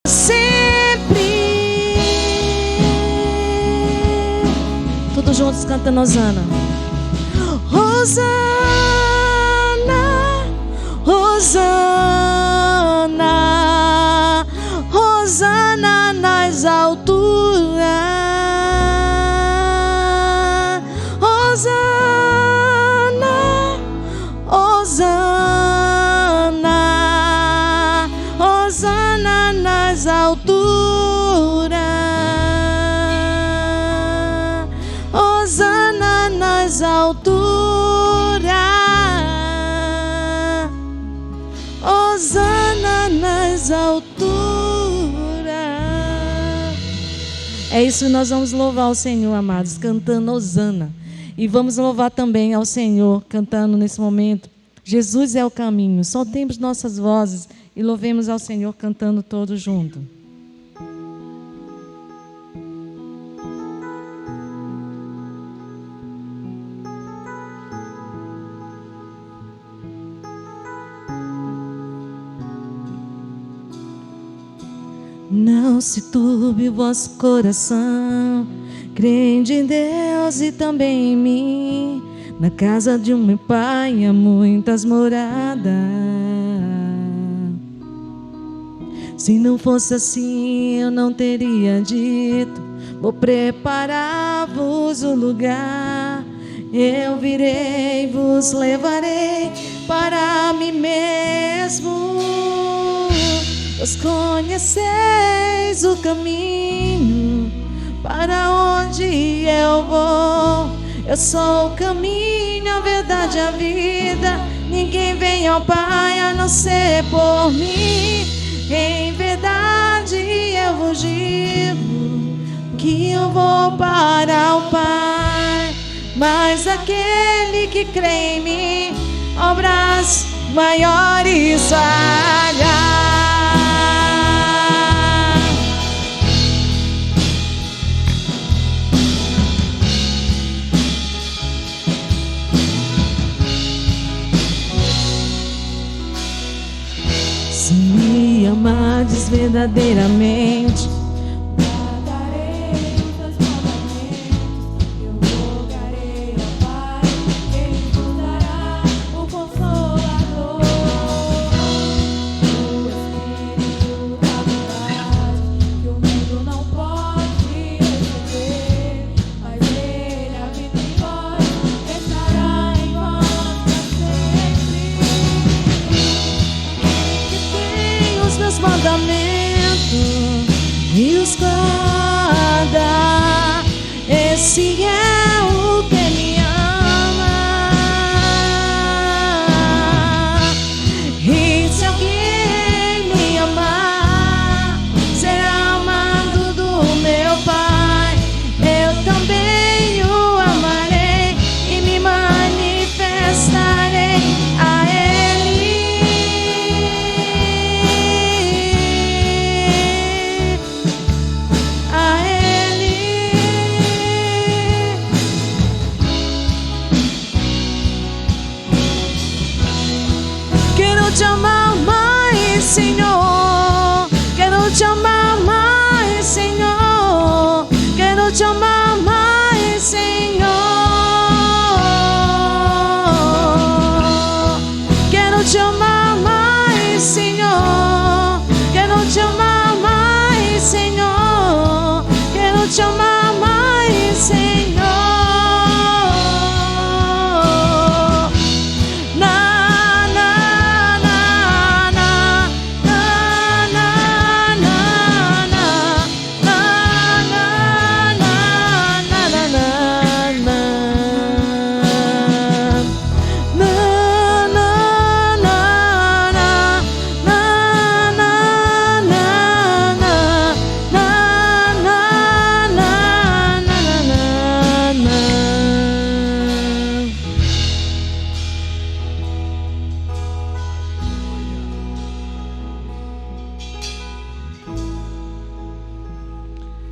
sempre. Todos juntos cantando Hosana. Hosana, Hosana, Hosana nas alturas. Hosana, Hosana, Hosana nas alturas. Hosana nas alturas. Hosana nas alturas. É isso que nós vamos louvar ao Senhor, amados, cantando Hosana. E vamos louvar também ao Senhor, cantando nesse momento, Jesus é o caminho. Soltemos nossas vozes e louvemos ao Senhor cantando todos juntos. Não se turbe o vosso coração, crede em Deus e também em mim. Na casa de meu pai há muitas moradas. Se não fosse assim, eu não teria dito: vou preparar-vos o lugar. Eu virei, vos levarei para mim mesmo. Vós conheceis o caminho para onde eu vou. Eu sou o caminho, a verdade e a vida. Ninguém vem ao Pai a não ser por mim. Em verdade eu vos digo que eu vou para o Pai. Mas aquele que crê em mim, obras maiores fará. Se me amardes verdadeiramente, guardarei os teus mandamentos. Eu rogarei ao Pai, Ele vos dará o Consolador, o Espírito da verdade, que o mundo não pode receber, mas Ele habita em vós, estará em vós para sempre. os meus mandamentos e os guarda, esse é o que me ama. E se alguém me amar, será amado do meu Pai. Eu também o amarei e me manifestarei a Ele. A Ele. Quero te amar mais, Senhor. Quero te amar mais, Senhor. Quero te amar mais, Senhor. Quero te amar mais, Senhor. Quero te amar mais, Senhor. Quero te amar mais, Senhor. Na na na na na na na na na na na na na.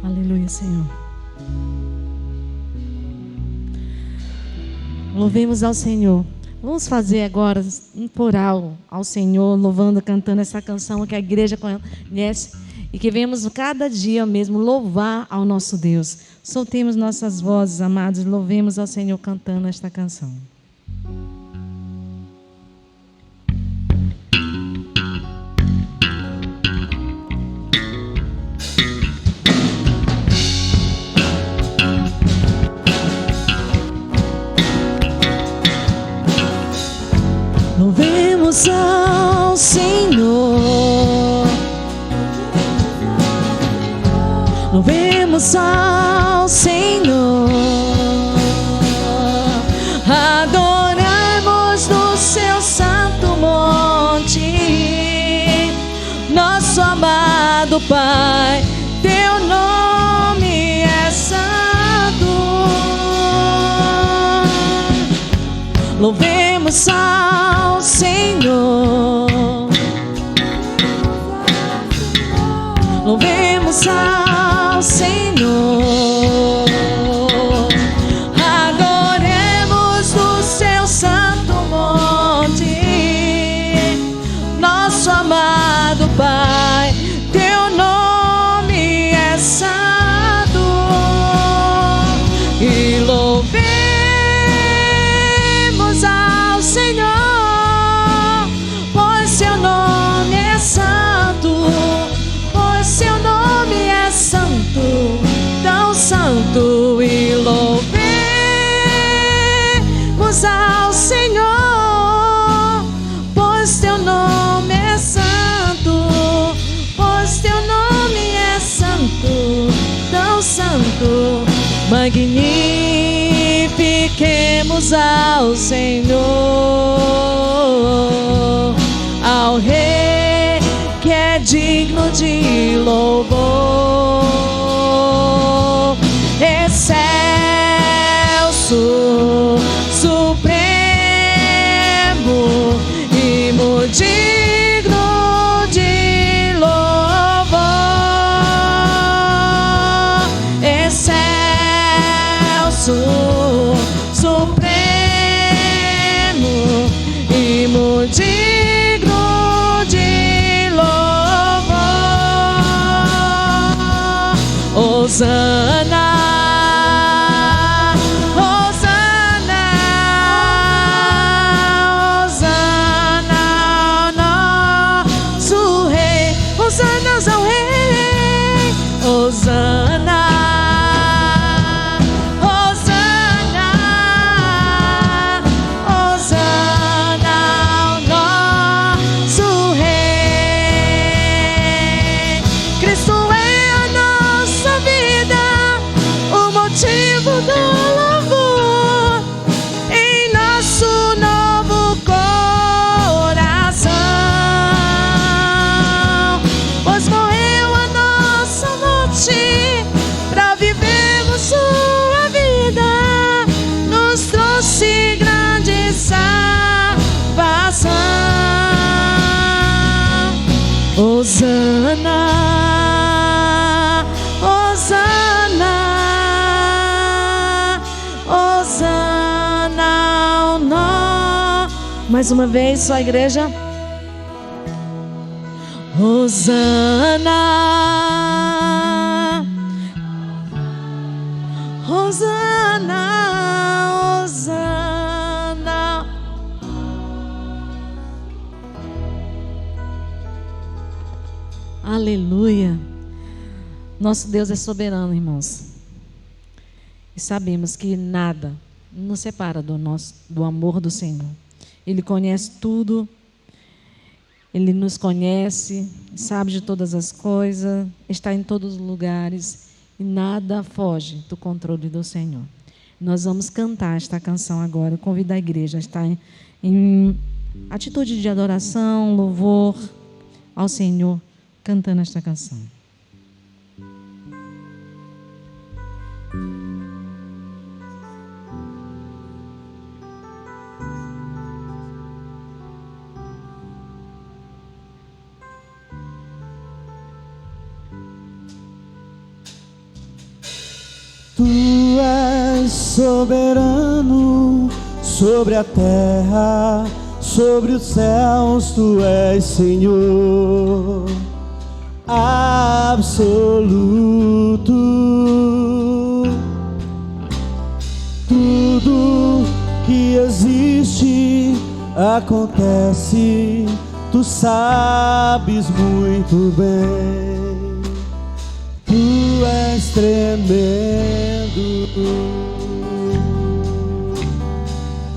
Aleluia, Senhor. Louvemos ao Senhor. Vamos fazer agora um coral ao Senhor, louvando, cantando essa canção que a igreja conhece. e que venhamos cada dia mesmo louvar ao nosso Deus. Soltemos nossas vozes, amados, e louvemos ao Senhor cantando esta canção. Louvemos ao Senhor, louvemos ao Senhor, adoramos no seu santo monte, nosso amado Pai, teu nome é santo. Louvemos ao Senhor, louvemos ao Senhor, adoremos no seu santo monte, nosso amado Pai, teu nome é santo, e louvemos ao Senhor, pois seu nome é santo, pois seu nome é santo, tão santo. E louvemos ao Senhor, pois teu nome é santo, pois teu nome é santo, tão santo. Magnifiquemos ao Senhor, ao Rei que é digno de louvor, excelso, supremo, imo digno de louvor, excelso, supremo, imo digno de louvor. Hosana, Hosana, Hosana ao nosso Rei, Hosana ao Rei, Hosana, Hosana, Hosana ao nosso Rei. Cristo é a nossa vida, o motivo do louvor em nosso novo coração, pois morreu a nossa morte para vivermos sua vida, nos trouxe grande salvação. Hosana, Hosana, Hosana ao nosso. Mais uma vez, só a igreja. Hosana, Hosana, Hosana. Aleluia. Nosso Deus é soberano, irmãos. E sabemos que nada nos separa do amor do Senhor. Ele conhece tudo. Ele nos conhece, sabe de todas as coisas, está em todos os lugares e nada foge do controle do Senhor. Nós vamos cantar esta canção agora. Eu convido a igreja a estar em atitude de adoração, louvor ao Senhor, cantando esta canção. Tu és soberano sobre a terra, sobre os céus, tu és Senhor. Aleluia. absoluto. Tudo que existe acontece, tu sabes muito bem. Tu és tremendo.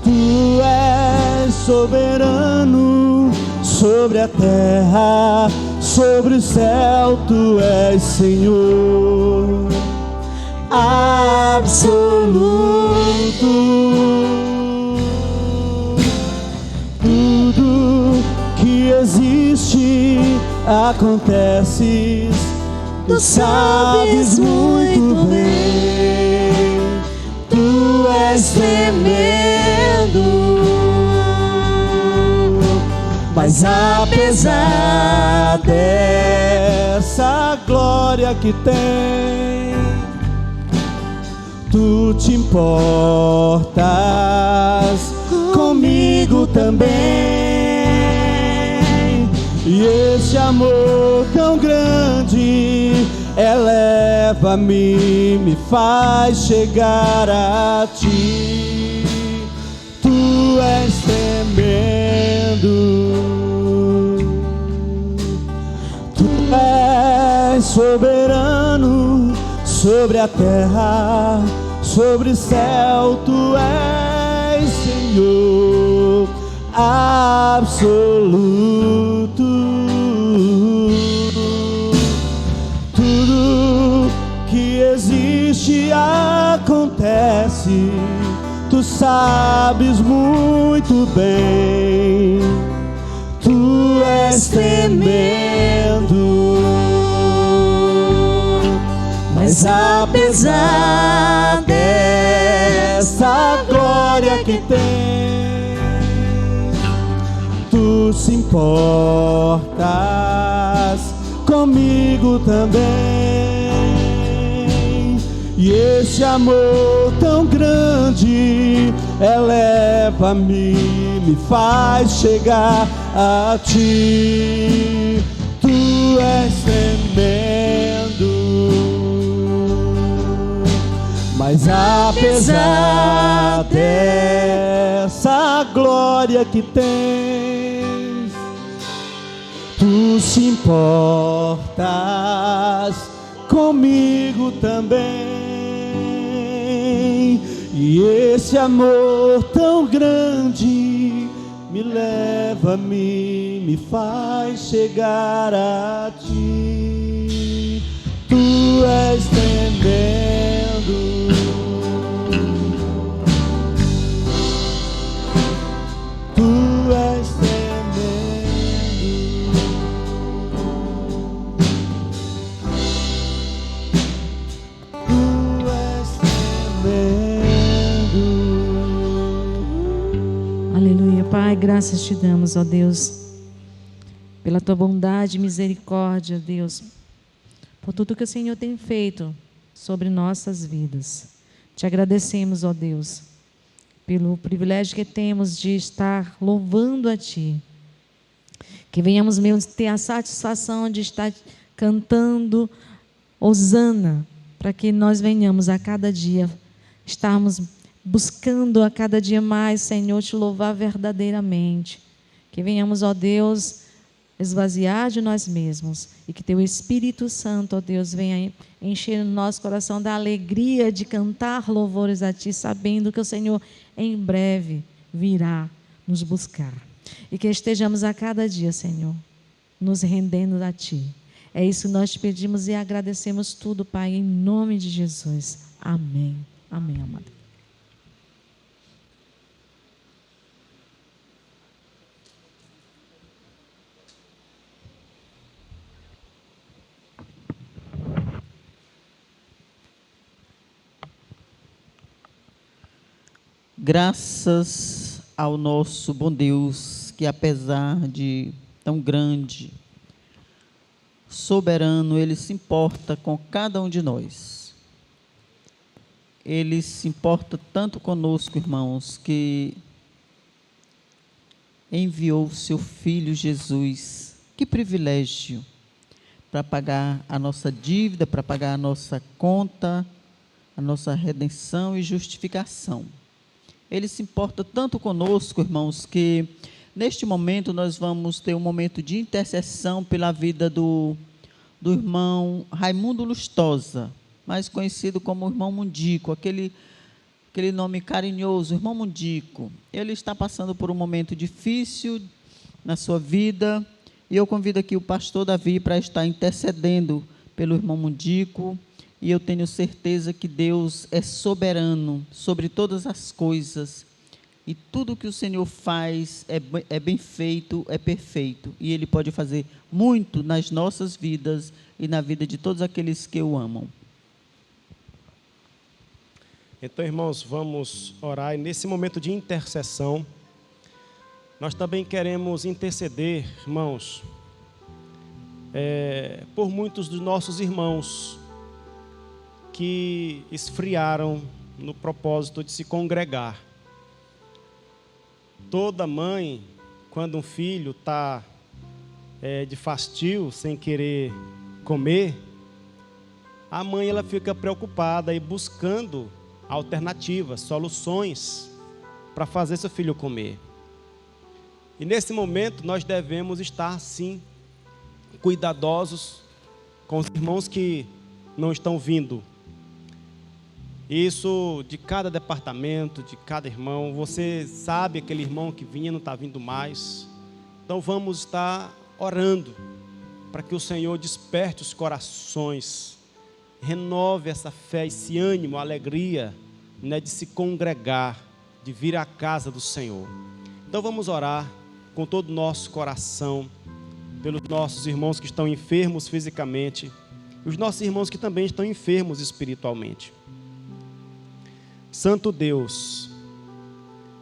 Tu és soberano sobre a terra, sobre o céu, tu és Senhor absoluto. Tudo que existe acontece, tu sabes muito bem. Tu és tremendo. Mas apesar dessa glória que tem, tu te importas comigo também. E esse amor tão grande eleva-me, me faz chegar a ti. Tu és tremendo. Tu és soberano sobre a terra, sobre o céu, tu és Senhor absoluto. Tudo que existe acontece, tu sabes muito bem. Tu és tremendo. Mas apesar dessa glória que tem, tu se importas comigo também. E esse amor tão grande eleva-me, me faz chegar a ti. Tu és tremendo. Mas apesar dessa glória que tens, tu se importas comigo também. E esse amor tão grande me leva-me, me faz chegar a ti. Tu és tremendo. Tu és tremendo. Tu és tremendo. Aleluia, Pai, graças te damos, ó Deus, pela tua bondade e misericórdia, Deus, por tudo que o Senhor tem feito sobre nossas vidas. Te agradecemos, ó Deus, pelo privilégio que temos de estar louvando a Ti. Que venhamos mesmo ter a satisfação de estar cantando Hosana, para que nós venhamos a cada dia estarmos buscando a cada dia mais, Senhor, te louvar verdadeiramente. Que venhamos, ó Deus, esvaziar de nós mesmos e que Teu Espírito Santo, ó Deus, venha encher o nosso coração da alegria de cantar louvores a Ti, sabendo que o Senhor em breve virá nos buscar. E que estejamos a cada dia, Senhor, nos rendendo a Ti. É isso que nós te pedimos e agradecemos tudo, Pai, em nome de Jesus. Amém. Amém, amado. Graças ao nosso bom Deus, que apesar de tão grande, soberano, Ele se importa com cada um de nós. Ele se importa tanto conosco, irmãos, que enviou o seu Filho Jesus. Que privilégio para pagar a nossa dívida, para pagar a nossa conta, a nossa redenção e justificação. Ele se importa tanto conosco, irmãos, que neste momento nós vamos ter um momento de intercessão pela vida do irmão Raimundo Lustosa, mais conhecido como irmão Mundico, aquele nome carinhoso, irmão Mundico. Ele está passando por um momento difícil na sua vida, e eu convido aqui o pastor Davi para estar intercedendo pelo irmão Mundico, e eu tenho certeza que Deus é soberano sobre todas as coisas, e tudo que o Senhor faz é bem feito, é perfeito, e Ele pode fazer muito nas nossas vidas e na vida de todos aqueles que o amam. Então, irmãos, vamos orar, e nesse momento de intercessão, nós também queremos interceder, irmãos, por muitos dos nossos irmãos que esfriaram no propósito de se congregar. Toda mãe, quando um filho está de fastio, sem querer comer, a mãe ela fica preocupada e buscando alternativas, soluções para fazer seu filho comer. E nesse momento nós devemos estar, sim, cuidadosos com os irmãos que não estão vindo. Isso de cada departamento, de cada irmão. Você sabe aquele irmão que vinha não está vindo mais. Então vamos estar orando para que o Senhor desperte os corações, renove essa fé, esse ânimo, a alegria, né, de se congregar, de vir à casa do Senhor. Então vamos orar com todo o nosso coração pelos nossos irmãos que estão enfermos fisicamente e os nossos irmãos que também estão enfermos espiritualmente. Santo Deus,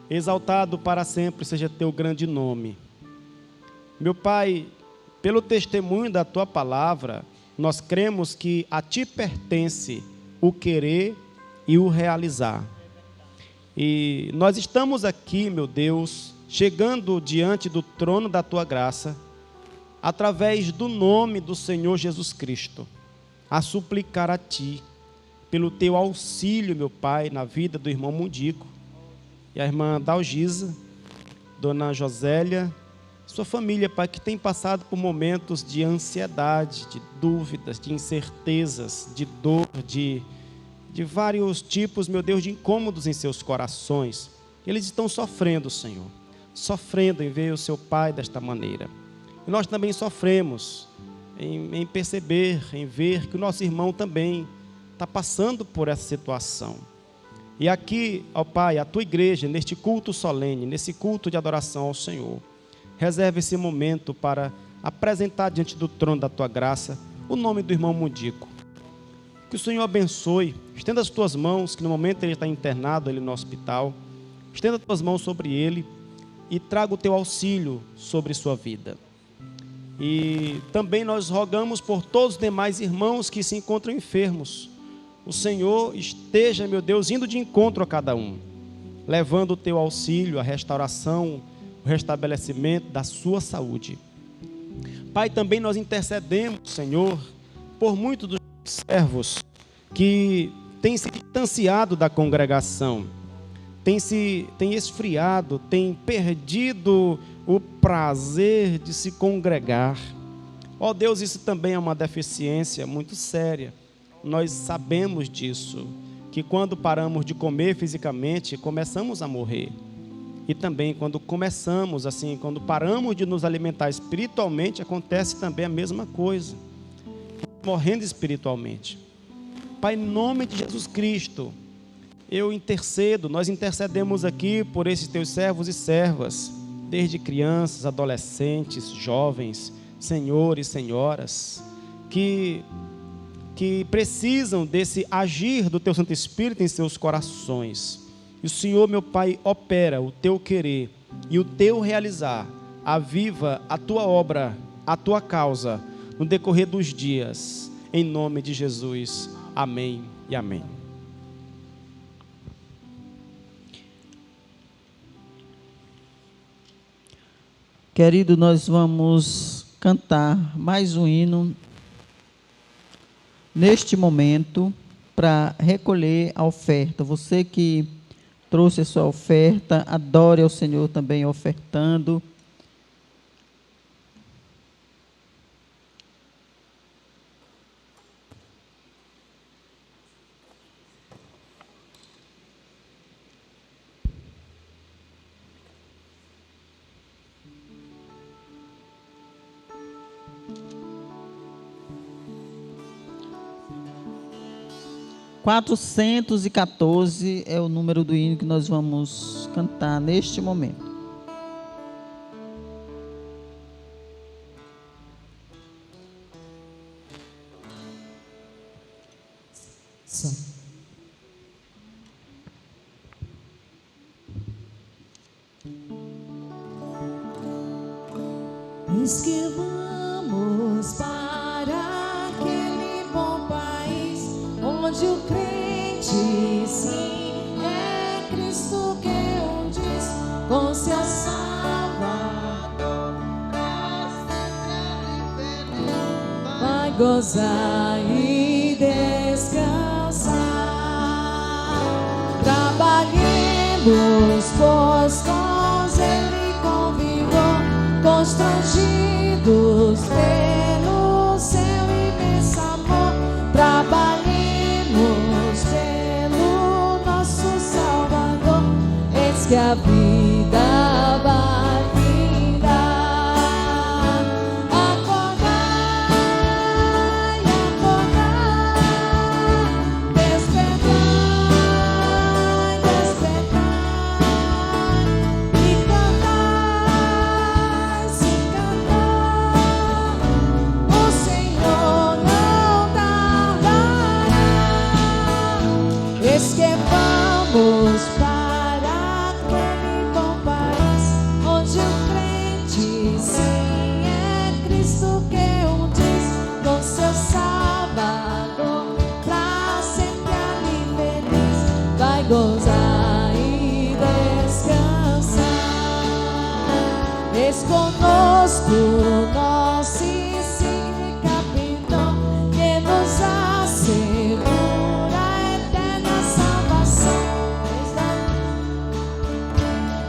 exaltado para sempre seja teu grande nome. Meu Pai, pelo testemunho da tua palavra, nós cremos que a ti pertence o querer e o realizar. E nós estamos aqui, meu Deus, chegando diante do trono da tua graça, através do nome do Senhor Jesus Cristo, a suplicar a ti, pelo teu auxílio, meu Pai, na vida do irmão Mundico, e a irmã Dalgisa, dona Josélia, sua família, Pai, que tem passado por momentos de ansiedade, de dúvidas, de incertezas, de dor, de vários tipos, meu Deus, de incômodos em seus corações. Eles estão sofrendo, Senhor, sofrendo em ver o seu Pai desta maneira. E nós também sofremos em perceber, em ver que o nosso irmão também está passando por essa situação. E aqui, ó Pai, a tua igreja, neste culto solene, nesse culto de adoração ao Senhor, reserva esse momento para apresentar diante do trono da tua graça o nome do irmão Mundico. Que o Senhor abençoe, estenda as tuas mãos, que no momento ele está internado ali no hospital, estenda as tuas mãos sobre ele e traga o teu auxílio sobre sua vida. E também nós rogamos por todos os demais irmãos que se encontram enfermos. O Senhor esteja, meu Deus, indo de encontro a cada um, levando o teu auxílio, a restauração, o restabelecimento da sua saúde. Pai, também nós intercedemos, Senhor, por muitos dos servos que têm se distanciado da congregação, têm esfriado, têm perdido o prazer de se congregar. Ó Deus, isso também é uma deficiência muito séria. Nós sabemos disso, que quando paramos de comer fisicamente, começamos a morrer. E também quando quando paramos de nos alimentar espiritualmente, acontece também a mesma coisa. Morrendo espiritualmente. Pai, em nome de Jesus Cristo, nós intercedemos aqui por esses teus servos e servas, desde crianças, adolescentes, jovens, senhores, senhoras, que precisam desse agir do teu Santo Espírito em seus corações. E o Senhor, meu Pai, opera o teu querer e o teu realizar. Aviva a tua obra, a tua causa, no decorrer dos dias. Em nome de Jesus. Amém e amém. Querido, nós vamos cantar mais um hino neste momento para recolher a oferta. Você que trouxe a sua oferta, adore ao Senhor também ofertando. R$ 414 é o número do hino que nós vamos cantar neste momento. Diz que vamos para aquele bom país onde o crente sim é Cristo que um diz com seu Salvador vai gozar e descansar. Trabalhemos, pois com ele convivou, constrangidos pelo seu imenso amor. Trabalhemos pelo nosso Salvador, eis que a vida vai findar. Acordai, acordai, despertai, despertai, e cantai, se cantar, o Senhor não tardará. Eis que vamos para aquele bom país onde o crente sim é Cristo que um diz com seu Salvador pra sempre ali feliz vai gozar e descansar. Eis conosco nosso insigne capitão que nos assegura a eterna salvação.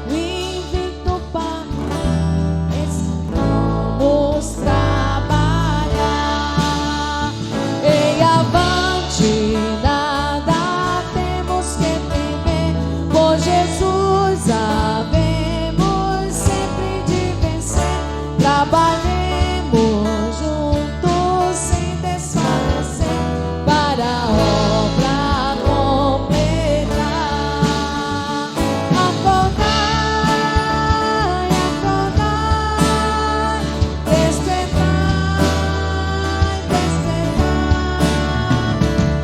O invicto Pai, vamos trabalhar. Ei, avante, nada temos que temer, por Jesus havemos sempre de vencer. Trabalhemos juntos sem desfalecer para a obra completar. Acordai, acordai, despertai, despertai,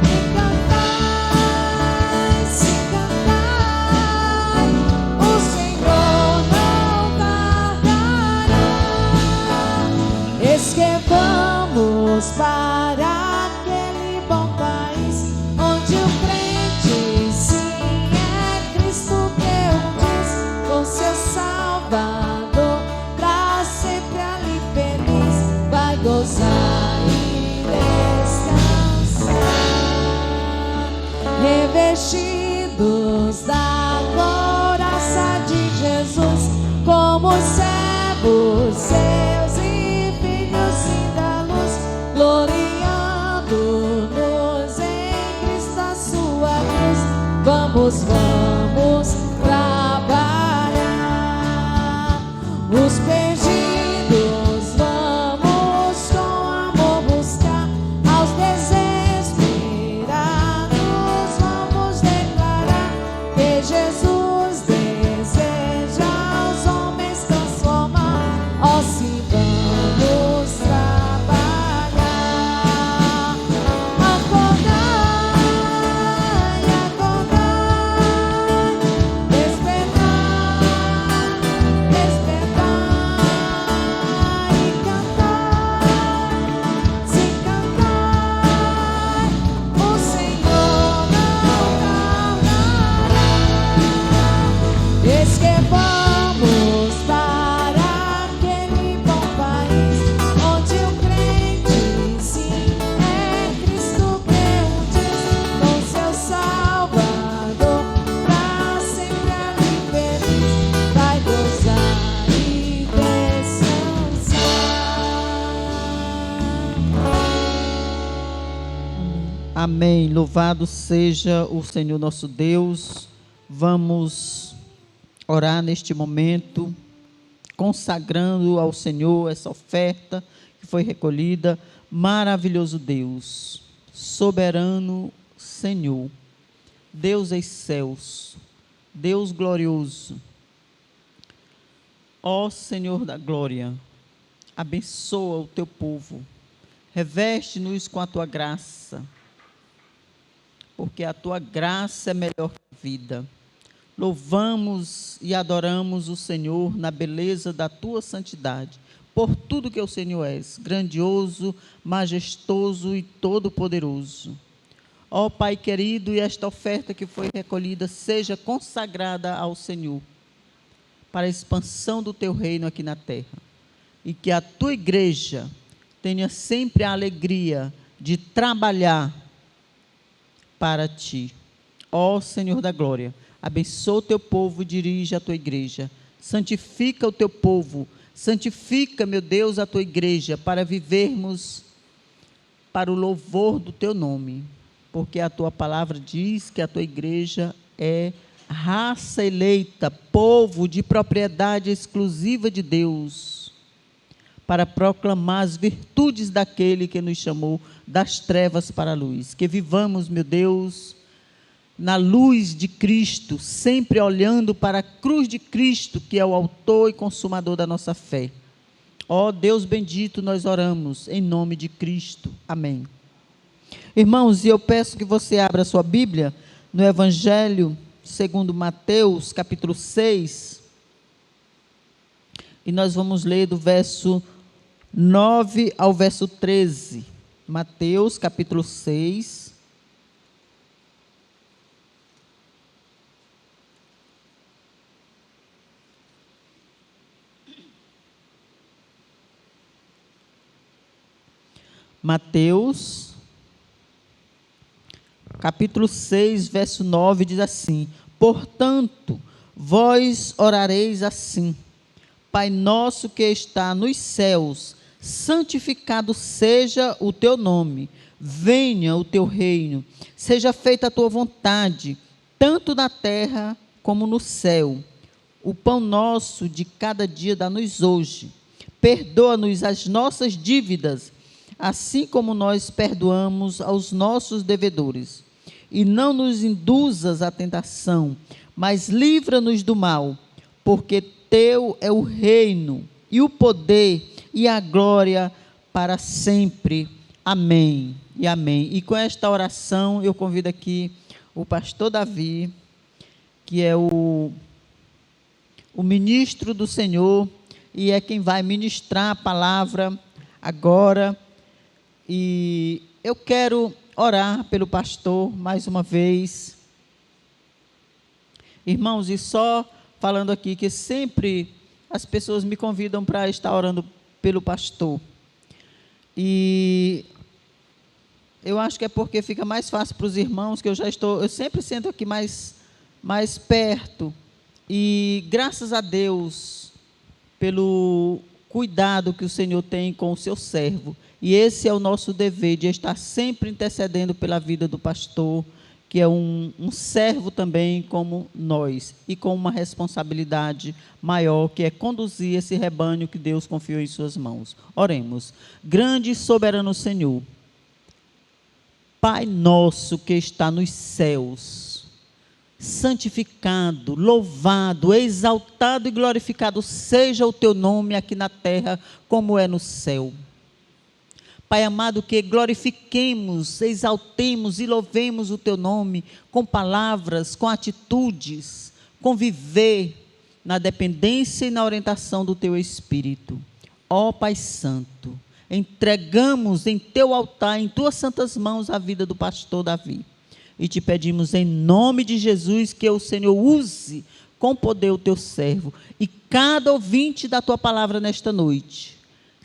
e cantai, se cantai, o Senhor não tardará. Eis que vamos para aquele bom país onde o crente sim é Cristo que um diz com seu Salvador pra sempre ali feliz vai gozar e descansar. Revestidos da couraça de Jesus como servos seus e filhos da luz, gloriando-nos em Cristo a sua cruz. Vamos, vamos trabalhar. Os perdidos vamos com amor buscar, aos desesperados vamos declarar que Jesus deseja os homens transformar. Ó, se vamos Amém. Louvado seja o Senhor nosso Deus. Vamos orar neste momento, consagrando ao Senhor essa oferta que foi recolhida. Maravilhoso Deus, soberano Senhor, Deus dos céus, Deus glorioso, ó Senhor da glória, abençoa o teu povo, reveste-nos com a tua graça, porque a tua graça é melhor que a vida. Louvamos e adoramos o Senhor na beleza da tua santidade, por tudo que o Senhor és, grandioso, majestoso e todo-poderoso. Ó Pai querido, e esta oferta que foi recolhida seja consagrada ao Senhor, para a expansão do teu reino aqui na terra, e que a tua igreja tenha sempre a alegria de trabalhar para ti. Ó Senhor da glória, abençoa o teu povo e dirige a tua igreja. Santifica o teu povo, santifica, meu Deus, a tua igreja, para vivermos para o louvor do teu nome, porque a tua palavra diz que a tua igreja é raça eleita, povo de propriedade exclusiva de Deus, para proclamar as virtudes daquele que nos chamou das trevas para a luz. Que vivamos, meu Deus, na luz de Cristo, sempre olhando para a cruz de Cristo, que é o autor e consumador da nossa fé. Ó Deus bendito, nós oramos em nome de Cristo. Amém. Irmãos, e eu peço que você abra a sua Bíblia no Evangelho segundo Mateus, capítulo 6, e nós vamos ler do verso 9 ao verso 13. Mateus, capítulo 6. Mateus, capítulo 6, verso 9, diz assim: portanto, vós orareis assim: Pai nosso que está nos céus, santificado seja o teu nome, venha o teu reino, seja feita a tua vontade, tanto na terra como no céu. O pão nosso de cada dia dá-nos hoje, perdoa-nos as nossas dívidas, assim como nós perdoamos aos nossos devedores. E não nos induzas à tentação, mas livra-nos do mal, porque teu é o reino, e o poder, e a glória para sempre. Amém e amém. E com esta oração, eu convido aqui o pastor Davi, que é o ministro do Senhor, e é quem vai ministrar a palavra agora. E eu quero orar pelo pastor mais uma vez. Irmãos, e só falando aqui que sempre as pessoas me convidam para estar orando pelo pastor. E eu acho que é porque fica mais fácil para os irmãos, que eu sempre sento aqui mais perto. E graças a Deus pelo cuidado que o Senhor tem com o seu servo. E esse é o nosso dever, de estar sempre intercedendo pela vida do pastor, que é um servo também como nós, e com uma responsabilidade maior, que é conduzir esse rebanho que Deus confiou em suas mãos. Oremos. Grande e soberano Senhor, Pai nosso que está nos céus, santificado, louvado, exaltado e glorificado seja o teu nome aqui na terra, como é no céu. Pai amado, que glorifiquemos, exaltemos e louvemos o teu nome com palavras, com atitudes, com viver na dependência e na orientação do teu Espírito. Ó Pai Santo, entregamos em teu altar, em tuas santas mãos, a vida do pastor Davi. E te pedimos em nome de Jesus que o Senhor use com poder o teu servo. E cada ouvinte da tua palavra nesta noite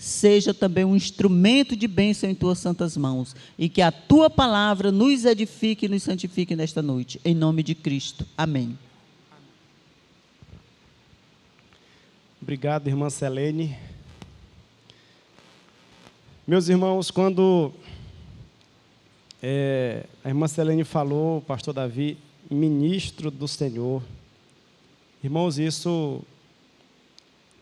seja também um instrumento de bênção em tuas santas mãos, e que a tua palavra nos edifique e nos santifique nesta noite, em nome de Cristo, amém. Obrigado, irmã Selene. Meus irmãos, quando A irmã Selene falou, o pastor Davi, ministro do Senhor. Irmãos, isso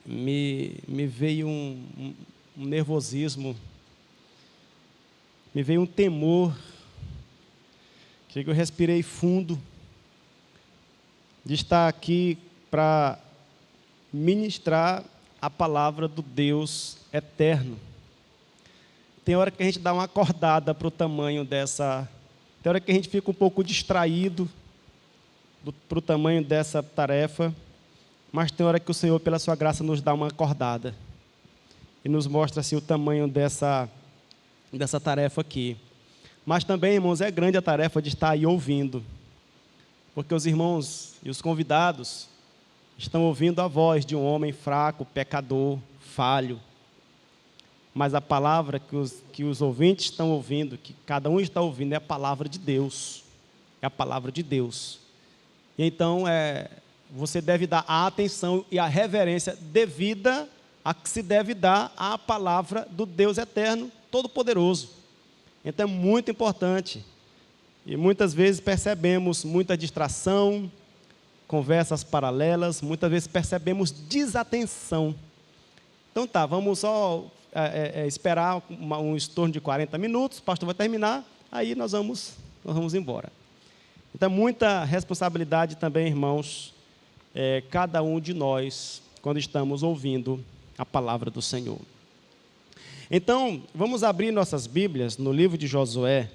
me veio um nervosismo, me veio um temor. Eu respirei fundo de estar aqui para ministrar a palavra do Deus eterno. Tem hora que a gente dá uma acordada para o tamanho dessa... Tem hora que a gente fica um pouco distraído para o tamanho dessa tarefa, mas tem hora que o Senhor, pela sua graça, nos dá uma acordada e nos mostra assim, o tamanho dessa tarefa aqui. Mas também, irmãos, é grande a tarefa de estar aí ouvindo, porque os irmãos e os convidados estão ouvindo a voz de um homem fraco, pecador, falho. Mas a palavra que os ouvintes estão ouvindo, que cada um está ouvindo, é a palavra de Deus. É a palavra de Deus. E então, você deve dar a atenção e a reverência devida a que se deve dar à palavra do Deus eterno, todo-poderoso. Então, é muito importante. E muitas vezes percebemos muita distração, conversas paralelas, muitas vezes percebemos desatenção. Então tá, vamos só esperar um estorno de 40 minutos, o pastor vai terminar, aí nós vamos embora. Então, muita responsabilidade também, irmãos, cada um de nós, quando estamos ouvindo a palavra do Senhor. Então, vamos abrir nossas Bíblias no livro de Josué,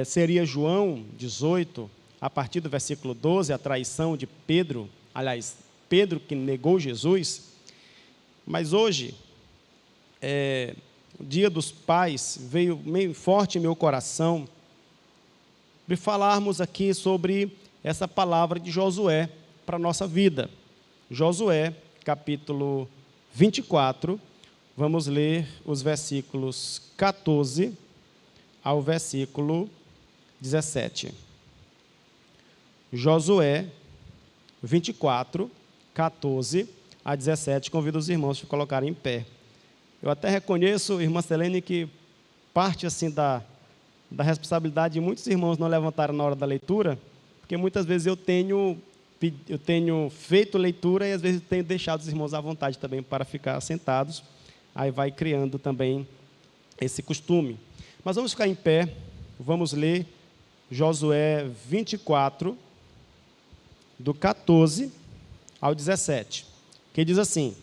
seria João 18, a partir do versículo 12, a traição de Pedro, aliás, Pedro que negou Jesus. Mas hoje, o Dia dos Pais, veio meio forte em meu coração, de falarmos aqui sobre essa palavra de Josué para a nossa vida. Josué, capítulo 24, vamos ler os versículos 14 ao versículo 17. Josué 24, 14 a 17. Convido os irmãos a se colocarem em pé. Eu até reconheço, irmã Selene, que parte assim da responsabilidade de muitos irmãos não levantaram na hora da leitura, porque muitas vezes eu tenho feito leitura e às vezes tenho deixado os irmãos à vontade também para ficar sentados. Aí vai criando também esse costume. Mas vamos ficar em pé, vamos ler Josué 24, do 14 ao 17, que diz assim: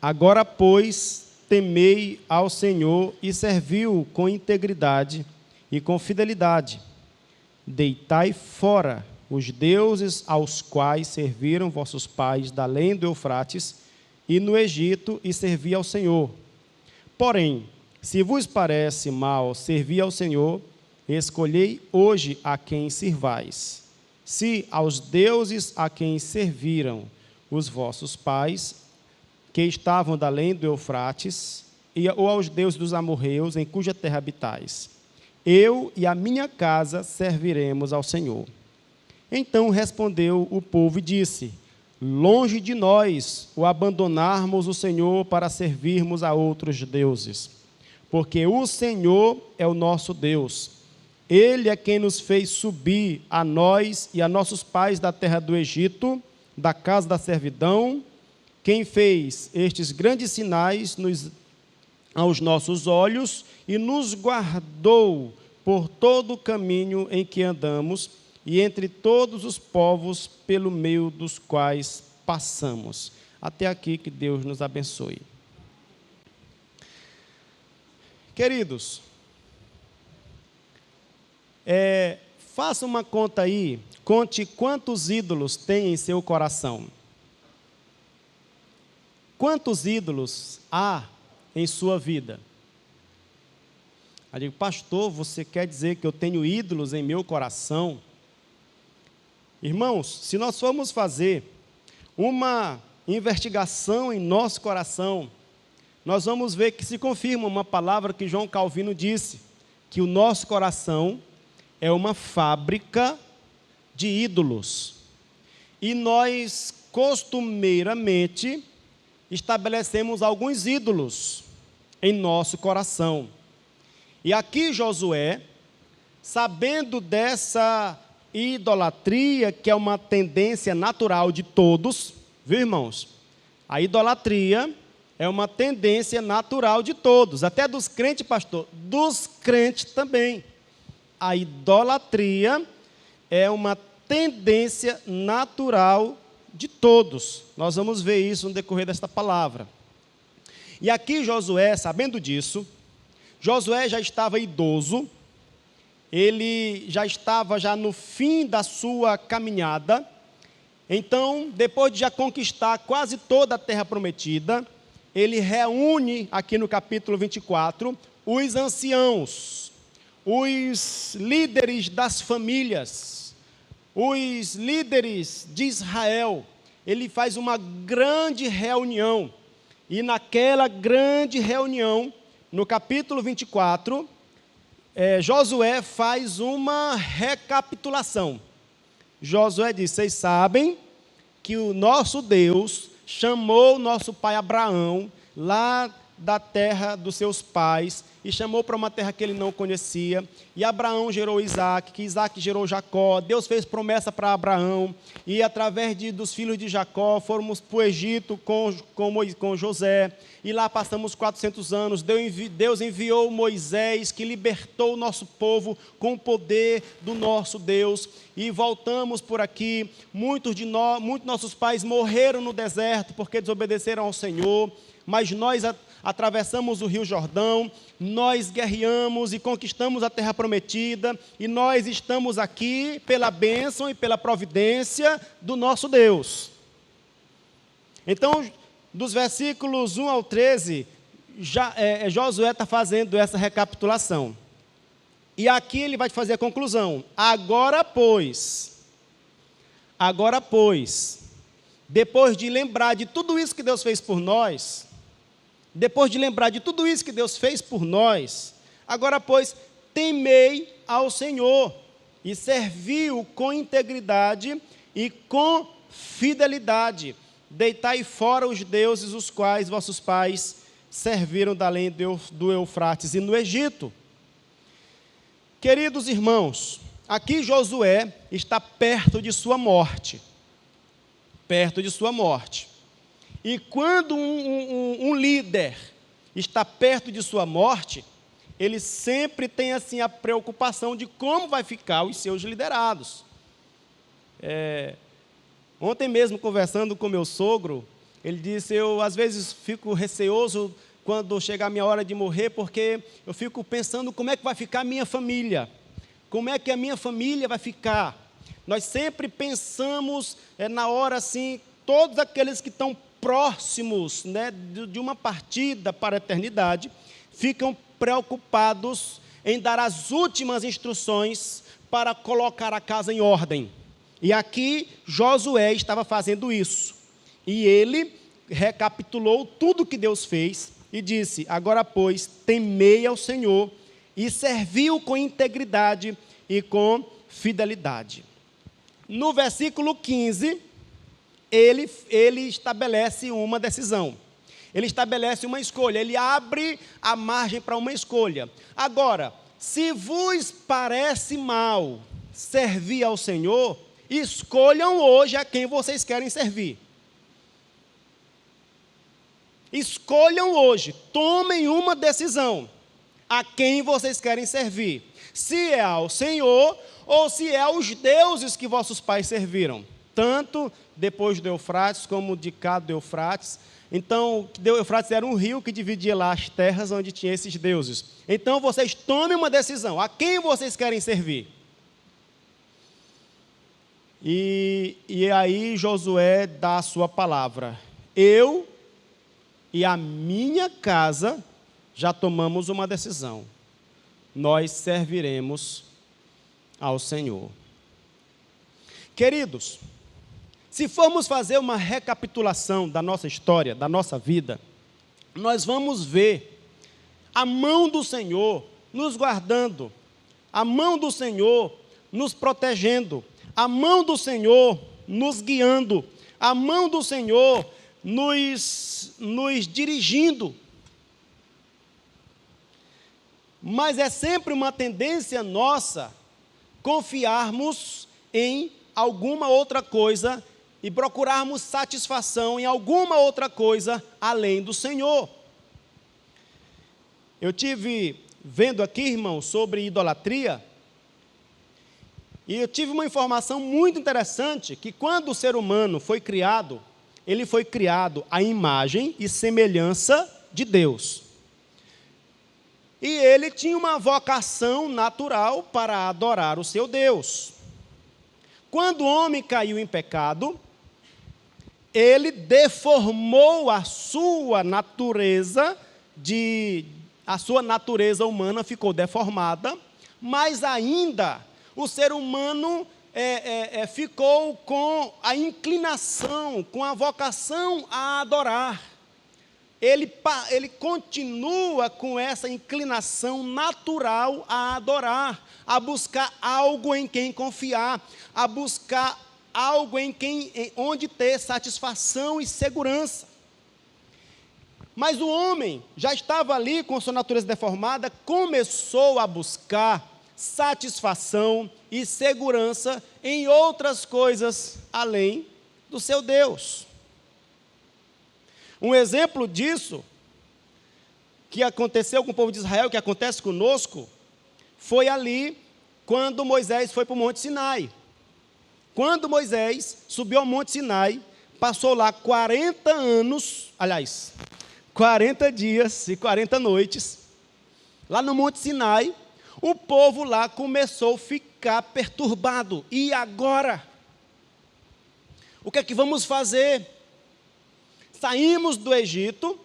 Agora, pois, temei ao Senhor e servi-o com integridade e com fidelidade. Deitai fora os deuses aos quais serviram vossos pais da além do Eufrates e no Egito, e servi ao Senhor. Porém, se vos parece mal servir ao Senhor, escolhei hoje a quem sirvais. Se aos deuses a quem serviram os vossos pais, que estavam da além do Eufrates, ou aos deuses dos amorreus, em cuja terra habitais. Eu e a minha casa serviremos ao Senhor. Então respondeu o povo e disse: Longe de nós o abandonarmos o Senhor para servirmos a outros deuses, porque o Senhor é o nosso Deus. Ele é quem nos fez subir a nós e a nossos pais da terra do Egito, da casa da servidão, quem fez estes grandes sinais aos nossos olhos e nos guardou por todo o caminho em que andamos e entre todos os povos pelo meio dos quais passamos. Até aqui, que Deus nos abençoe. Queridos, faça uma conta aí, conte quantos ídolos tem em seu coração. Quantos ídolos há em sua vida? Eu digo: pastor, você quer dizer que eu tenho ídolos em meu coração? Irmãos, se nós formos fazer uma investigação em nosso coração, nós vamos ver que se confirma uma palavra que João Calvino disse, que o nosso coração é uma fábrica de ídolos. E nós, costumeiramente, estabelecemos alguns ídolos em nosso coração. E aqui Josué, sabendo dessa idolatria, que é uma tendência natural de todos, viu, irmãos? A idolatria é uma tendência natural de todos, até dos crentes, pastor, dos crentes também. A idolatria é uma tendência natural de todos. Nós vamos ver isso no decorrer desta palavra. E aqui Josué, sabendo disso, Josué já estava idoso, ele já estava no fim da sua caminhada. Então, depois de já conquistar quase toda a terra prometida, ele reúne aqui no capítulo 24 os anciãos, os líderes das famílias, os líderes de Israel. Ele faz uma grande reunião, e naquela grande reunião, no capítulo 24, Josué faz uma recapitulação. Josué diz: vocês sabem que o nosso Deus chamou nosso pai Abraão lá da terra dos seus pais e chamou para uma terra que ele não conhecia, e Abraão gerou Isaac, que Isaac gerou Jacó. Deus fez promessa para Abraão, e através dos filhos de Jacó fomos para o Egito com José, e lá passamos 400 anos. Deus enviou Moisés, que libertou o nosso povo com o poder do nosso Deus, e voltamos por aqui. Muitos nossos pais morreram no deserto porque desobedeceram ao Senhor, mas nós atravessamos o Rio Jordão, nós guerreamos e conquistamos a terra prometida, e nós estamos aqui pela bênção e pela providência do nosso Deus. Então, dos versículos 1 ao 13, Josué está fazendo essa recapitulação. E aqui ele vai fazer a conclusão. Agora, pois, depois de lembrar de tudo isso que Deus fez por nós, agora, pois, temei ao Senhor e servi-o com integridade e com fidelidade. Deitai fora os deuses os quais vossos pais serviram da além do Eufrates e no Egito. Queridos irmãos, aqui Josué está perto de sua morte. E quando um líder está perto de sua morte, ele sempre tem assim a preocupação de como vai ficar os seus liderados. Ontem mesmo, conversando com meu sogro, ele disse: eu às vezes fico receoso quando chegar a minha hora de morrer, porque eu fico pensando como é que vai ficar a minha família, como é que a minha família vai ficar. Nós sempre pensamos, na hora assim, todos aqueles que estão próximos, de uma partida para a eternidade, ficam preocupados em dar as últimas instruções para colocar a casa em ordem. E aqui Josué estava fazendo isso. E ele recapitulou tudo que Deus fez e disse: agora, pois, temei ao Senhor e servi-o com integridade e com fidelidade. No versículo 15, ele estabelece uma decisão. Ele estabelece uma escolha, ele abre a margem para uma escolha. Agora, se vos parece mal servir ao Senhor, escolham hoje a quem vocês querem servir. Escolham hoje, tomem uma decisão, a quem vocês querem servir. Se é ao Senhor ou se é aos deuses que vossos pais serviram. Tanto depois do Eufrates como de cá do Eufrates. Então, o Eufrates era um rio que dividia lá as terras onde tinha esses deuses. Então, vocês tomem uma decisão. A quem vocês querem servir? E aí Josué dá a sua palavra. Eu e a minha casa já tomamos uma decisão. Nós serviremos ao Senhor. Queridos, se formos fazer uma recapitulação da nossa história, da nossa vida, nós vamos ver a mão do Senhor nos guardando, a mão do Senhor nos protegendo, a mão do Senhor nos guiando, a mão do Senhor nos dirigindo. mas é sempre uma tendência nossa confiarmos em alguma outra coisa e procurarmos satisfação em alguma outra coisa além do Senhor. Eu tive vendo aqui, irmão, sobre idolatria, e eu tive uma informação muito interessante, que quando o ser humano foi criado, ele foi criado à imagem e semelhança de Deus. E ele tinha uma vocação natural para adorar o seu Deus. Quando o homem caiu em pecado, ele deformou a sua natureza humana ficou deformada, mas ainda o ser humano ficou com a inclinação, com a vocação a adorar. Ele continua com essa inclinação natural a adorar, a buscar algo em quem confiar, a buscar algo onde ter satisfação e segurança. Mas o homem já estava ali com sua natureza deformada, começou a buscar satisfação e segurança em outras coisas além do seu Deus. Um exemplo disso, que aconteceu com o povo de Israel, que acontece conosco, foi ali quando Moisés foi para o Monte Sinai. Quando Moisés subiu ao Monte Sinai, passou lá 40 dias e 40 noites, lá no Monte Sinai, o povo lá começou a ficar perturbado. E agora? O que é que vamos fazer? Saímos do Egito,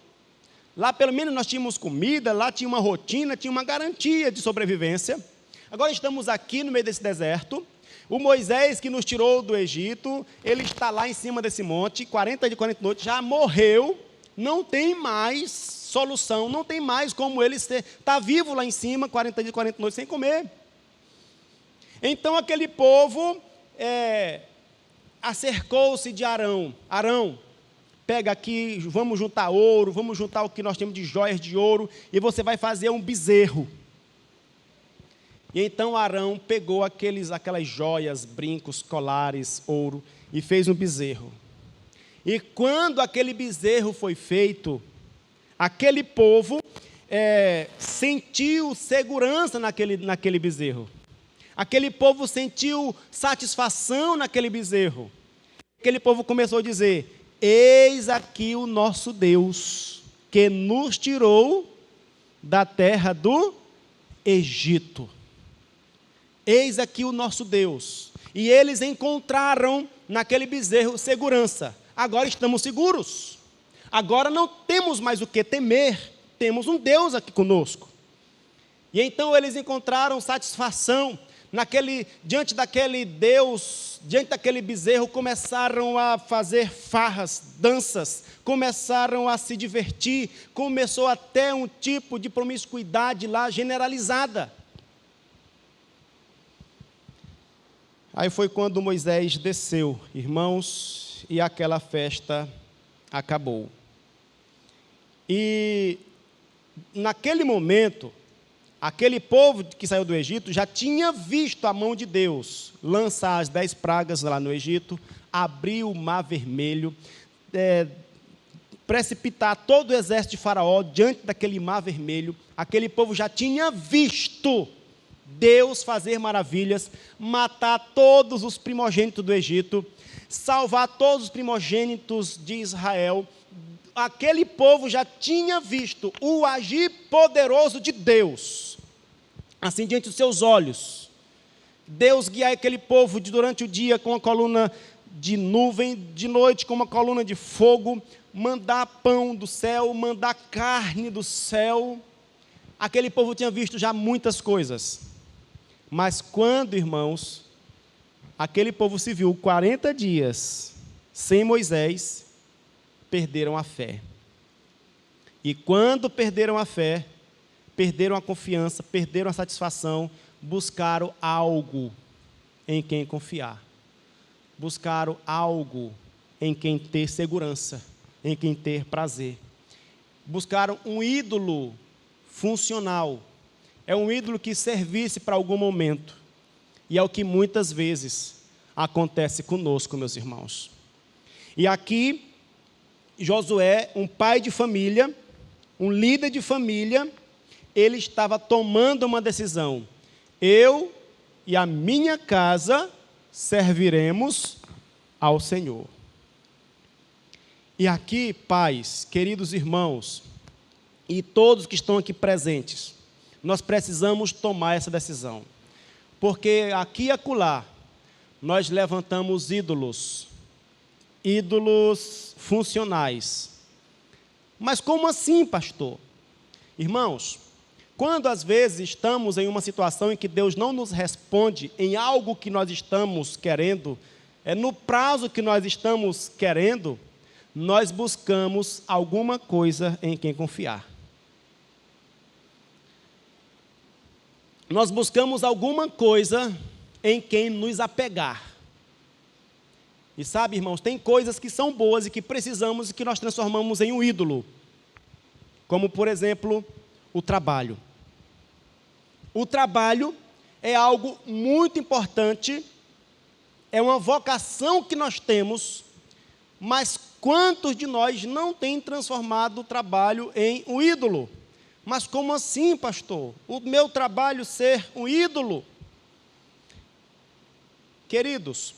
lá pelo menos nós tínhamos comida, lá tinha uma rotina, tinha uma garantia de sobrevivência. Agora estamos aqui no meio desse deserto. O Moisés que nos tirou do Egito, ele está lá em cima desse monte, 40 dias e 40 noites, já morreu, não tem mais solução, não tem mais como ele está vivo lá em cima, 40 dias e 40 noites sem comer. Então aquele povo acercou-se de Arão. Arão, pega aqui, vamos juntar ouro, vamos juntar o que nós temos de joias de ouro, e você vai fazer um bezerro. E então Arão pegou aquelas joias, brincos, colares, ouro, e fez um bezerro. E quando aquele bezerro foi feito, aquele povo sentiu segurança naquele bezerro. Aquele povo sentiu satisfação naquele bezerro. Aquele povo começou a dizer: eis aqui o nosso Deus, que nos tirou da terra do Egito. Eis aqui o nosso Deus. E eles encontraram naquele bezerro segurança. Agora estamos seguros. Agora não temos mais o que temer. Temos um Deus aqui conosco. E então eles encontraram satisfação diante daquele Deus, diante daquele bezerro, começaram a fazer farras, danças, começaram a se divertir, começou até um tipo de promiscuidade lá generalizada. Aí foi quando Moisés desceu, irmãos, e aquela festa acabou. E naquele momento, aquele povo que saiu do Egito já tinha visto a mão de Deus lançar as 10 pragas lá no Egito, abrir o mar vermelho, precipitar todo o exército de Faraó diante daquele mar vermelho. Aquele povo já tinha visto Deus fazer maravilhas, matar todos os primogênitos do Egito, salvar todos os primogênitos de Israel. Aquele povo já tinha visto o agir poderoso de Deus, assim diante dos seus olhos. Deus guiar aquele povo durante o dia com uma coluna de nuvem, de noite com uma coluna de fogo, mandar pão do céu, mandar carne do céu. Aquele povo tinha visto já muitas coisas. Mas quando, irmãos, aquele povo se viu 40 dias sem Moisés, perderam a fé. E quando perderam a fé, perderam a confiança, perderam a satisfação, buscaram algo em quem confiar. Buscaram algo em quem ter segurança, em quem ter prazer. Buscaram um ídolo funcional, é um ídolo que servisse para algum momento. E é o que muitas vezes acontece conosco, meus irmãos. E aqui, Josué, um pai de família, um líder de família, ele estava tomando uma decisão. Eu e a minha casa serviremos ao Senhor. E aqui, pais, queridos irmãos, e todos que estão aqui presentes, nós precisamos tomar essa decisão. Porque aqui e acolá, nós levantamos ídolos funcionais. Mas como assim, pastor? Irmãos, quando às vezes estamos em uma situação em que Deus não nos responde em algo que nós estamos querendo, no prazo que nós estamos querendo, nós buscamos alguma coisa em quem confiar. Nós buscamos alguma coisa em quem nos apegar. E sabe, irmãos, tem coisas que são boas e que precisamos e que nós transformamos em um ídolo. Como, por exemplo, o trabalho. O trabalho é algo muito importante, é uma vocação que nós temos, mas quantos de nós não têm transformado o trabalho em um ídolo? Mas como assim, pastor? O meu trabalho ser um ídolo? Queridos,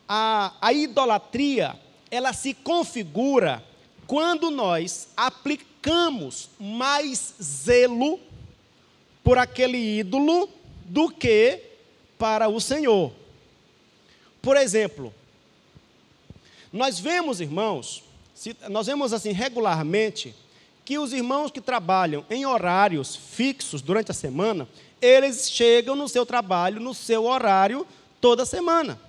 a idolatria, ela se configura quando nós aplicamos mais zelo por aquele ídolo do que para o Senhor. Por exemplo, nós vemos, irmãos, nós vemos assim regularmente, que os irmãos que trabalham em horários fixos durante a semana, eles chegam no seu trabalho, no seu horário, toda semana,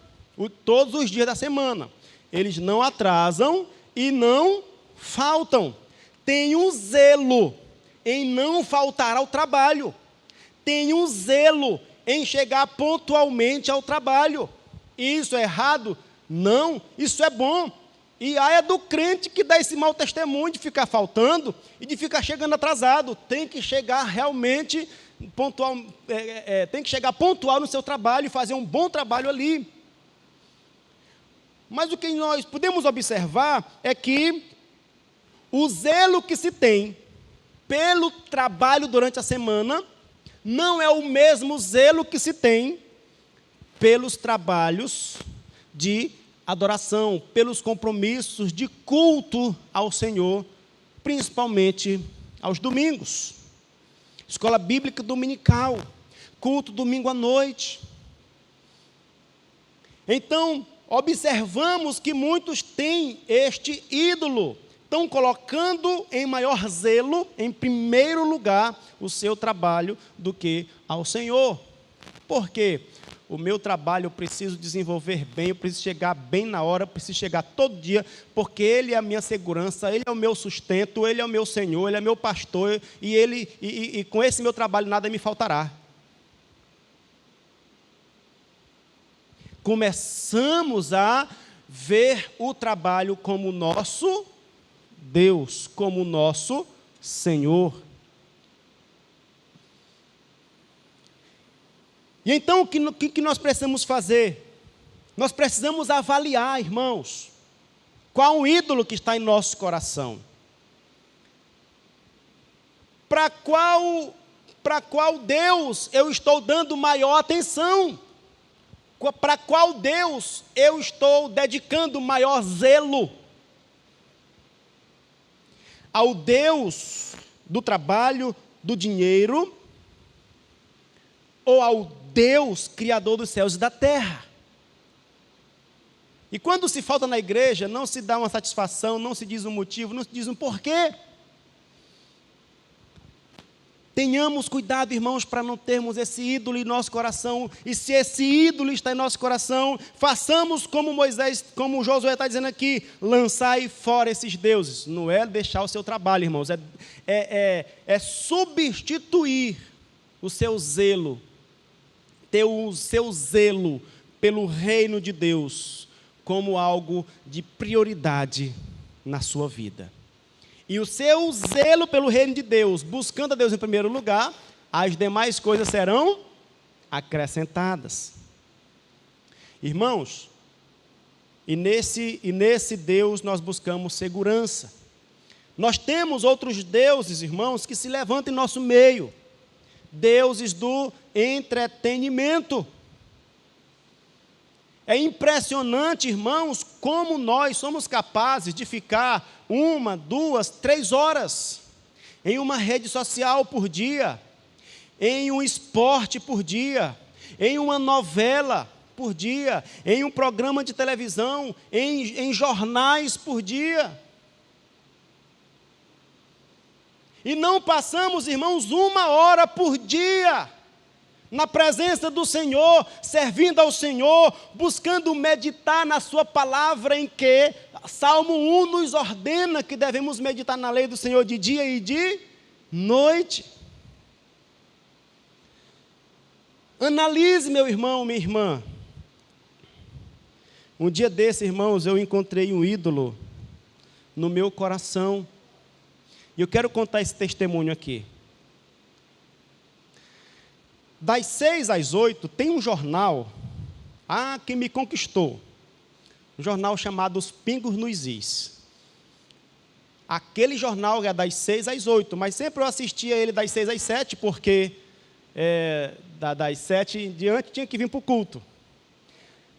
todos os dias da semana. Eles não atrasam e não faltam. Tem um zelo em não faltar ao trabalho. Tem um zelo em chegar pontualmente ao trabalho. Isso é errado? Não, isso é bom. E é do crente que dá esse mau testemunho de ficar faltando e de ficar chegando atrasado. Tem que chegar realmente pontual, tem que chegar pontual no seu trabalho e fazer um bom trabalho ali. Mas o que nós podemos observar é que o zelo que se tem pelo trabalho durante a semana não é o mesmo zelo que se tem pelos trabalhos de adoração, pelos compromissos de culto ao Senhor, principalmente aos domingos. Escola bíblica dominical, culto domingo à noite. Então, observamos que muitos têm este ídolo, estão colocando em maior zelo, em primeiro lugar, o seu trabalho do que ao Senhor. Por quê? O meu trabalho eu preciso desenvolver bem, eu preciso chegar bem na hora, eu preciso chegar todo dia, porque Ele é a minha segurança, Ele é o meu sustento, Ele é o meu Senhor, Ele é meu pastor, e com esse meu trabalho nada me faltará. Começamos a ver o trabalho como nosso Deus, como nosso Senhor. E então, o que nós precisamos fazer? Nós precisamos avaliar, irmãos, qual o ídolo que está em nosso coração. Para qual Deus eu estou dando maior atenção? Para qual Deus eu estou dedicando maior zelo? Ao Deus do trabalho, do dinheiro, ou ao Deus, Criador dos céus e da terra? E quando se falta na igreja, não se dá uma satisfação, não se diz um motivo, não se diz um porquê. Tenhamos cuidado, irmãos, para não termos esse ídolo em nosso coração. E se esse ídolo está em nosso coração, façamos como Moisés, como Josué está dizendo aqui, lançai fora esses deuses. Não é deixar o seu trabalho, irmãos, é substituir o seu zelo, ter o seu zelo pelo reino de Deus como algo de prioridade na sua vida. E o seu zelo pelo reino de Deus, buscando a Deus em primeiro lugar, as demais coisas serão acrescentadas. Irmãos, e nesse Deus nós buscamos segurança. Nós temos outros deuses, irmãos, que se levantam em nosso meio. Deuses do entretenimento. É impressionante, irmãos, como nós somos capazes de ficar 1, 2, 3 horas em uma rede social por dia, em um esporte por dia, em uma novela por dia, em um programa de televisão, em jornais por dia. E não passamos, irmãos, 1 hora por dia na presença do Senhor, servindo ao Senhor, buscando meditar na sua palavra, em que Salmo 1 nos ordena que devemos meditar na lei do Senhor de dia e de noite. Analise, meu irmão, minha irmã. Um dia desse, irmãos, eu encontrei um ídolo no meu coração. E eu quero contar esse testemunho aqui. Das 6 às 8, tem um jornal, que me conquistou. Um jornal chamado Os Pingos nos Is. Aquele jornal é das 6 às 8, mas sempre eu assistia ele das 6 às 7, porque das 7 em diante tinha que vir para o culto.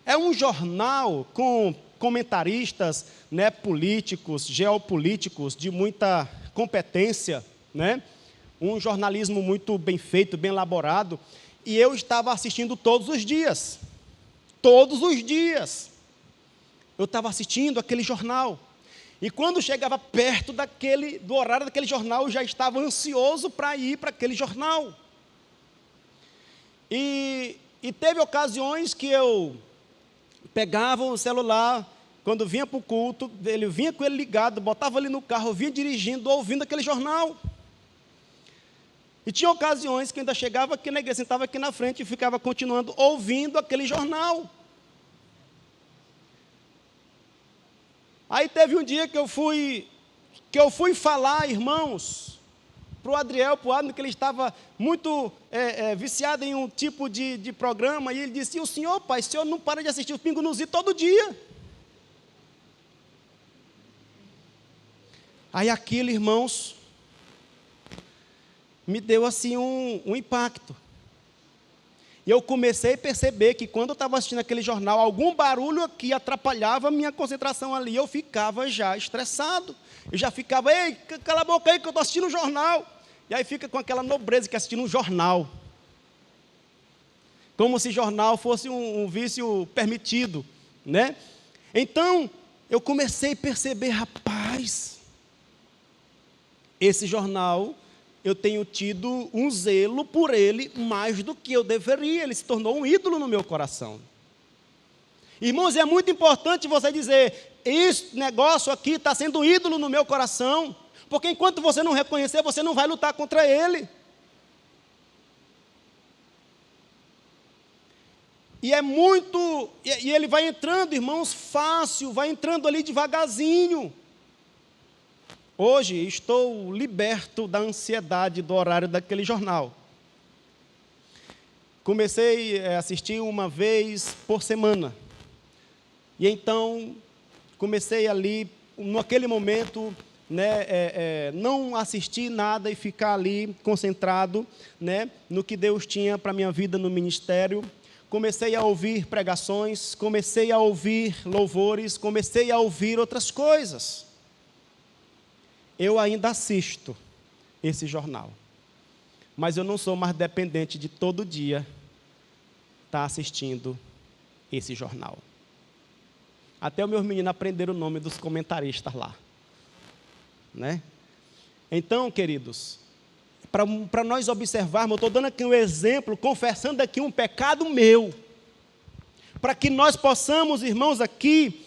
É um jornal com comentaristas, né, políticos, geopolíticos, de muita competência, né? Um jornalismo muito bem feito, bem elaborado, e eu estava assistindo todos os dias. Todos os dias. Eu estava assistindo aquele jornal. E quando chegava perto do horário daquele jornal, eu já estava ansioso para ir para aquele jornal. E teve ocasiões que eu pegava o celular, quando vinha para o culto, ele vinha com ele ligado, botava ali no carro, eu vinha dirigindo, ouvindo aquele jornal. E tinha ocasiões que eu ainda chegava aqui na igreja, sentava aqui na frente e ficava continuando ouvindo aquele jornal. Aí teve um dia que eu fui falar, irmãos, para o Adriel, para o Adno, que ele estava muito viciado em um tipo de programa, e ele disse: o senhor, pai, o senhor não para de assistir o Pingo nos Is todo dia. Aí aquilo, irmãos, me deu assim um impacto. E eu comecei a perceber que quando eu estava assistindo aquele jornal, algum barulho aqui atrapalhava a minha concentração ali, eu ficava já estressado. Eu já ficava: ei, cala a boca aí que eu estou assistindo um jornal. E aí fica com aquela nobreza que é assistindo um jornal. Como se jornal fosse um vício permitido, né? Então, eu comecei a perceber, rapaz, esse jornal, eu tenho tido um zelo por ele mais do que eu deveria. Ele se tornou um ídolo no meu coração. Irmãos, é muito importante você dizer: esse negócio aqui está sendo um ídolo no meu coração, porque enquanto você não reconhecer, você não vai lutar contra ele. E ele vai entrando, irmãos, fácil, vai entrando ali devagarzinho. Hoje estou liberto da ansiedade do horário daquele jornal. Comecei a assistir uma vez por semana. E então, comecei ali, naquele momento, né, não assistir nada e ficar ali concentrado, né, no que Deus tinha para a minha vida no ministério. Comecei a ouvir pregações, comecei a ouvir louvores, comecei a ouvir outras coisas. Eu ainda assisto esse jornal, mas eu não sou mais dependente de todo dia estar assistindo esse jornal. Até os meus meninos aprenderam o nome dos comentaristas lá, né? Então, queridos, para nós observarmos, eu estou dando aqui um exemplo, confessando aqui um pecado meu, para que nós possamos, irmãos, aqui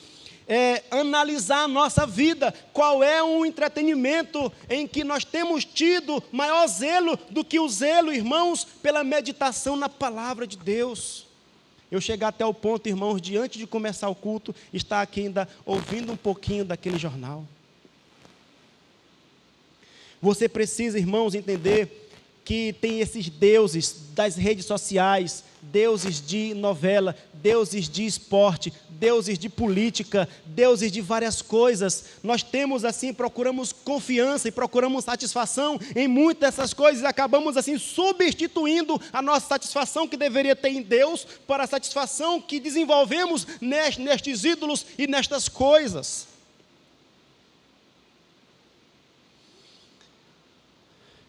analisar a nossa vida, qual é um entretenimento em que nós temos tido maior zelo do que o zelo, irmãos, pela meditação na palavra de Deus. Eu chegar até o ponto, irmãos, de antes de começar o culto, estar aqui ainda ouvindo um pouquinho daquele jornal. Você precisa, irmãos, entender que tem esses deuses das redes sociais, deuses de novela, deuses de esporte, deuses de política, deuses de várias coisas. Nós temos assim, procuramos confiança e procuramos satisfação em muitas dessas coisas e acabamos assim substituindo a nossa satisfação que deveria ter em Deus para a satisfação que desenvolvemos nestes ídolos e nestas coisas.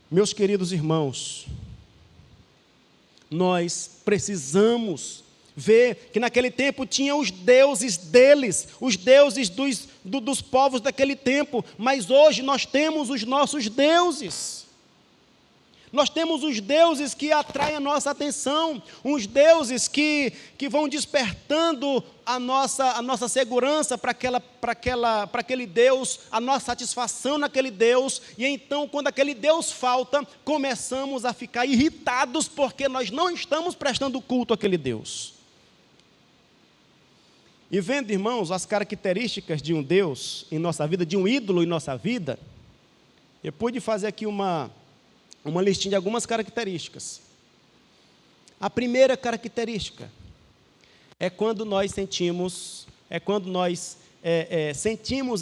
Meus queridos irmãos, nós precisamos ver que naquele tempo tinha os deuses deles, os deuses dos povos daquele tempo, mas hoje nós temos os nossos deuses. Nós temos os deuses que atraem a nossa atenção, uns deuses que vão despertando a nossa segurança para aquele Deus, a nossa satisfação naquele Deus, e então, quando aquele Deus falta, começamos a ficar irritados porque nós não estamos prestando culto àquele Deus. E vendo, irmãos, as características de um Deus em nossa vida, de um ídolo em nossa vida, eu pude fazer aqui uma listinha de algumas características. A primeira característica é quando nós sentimos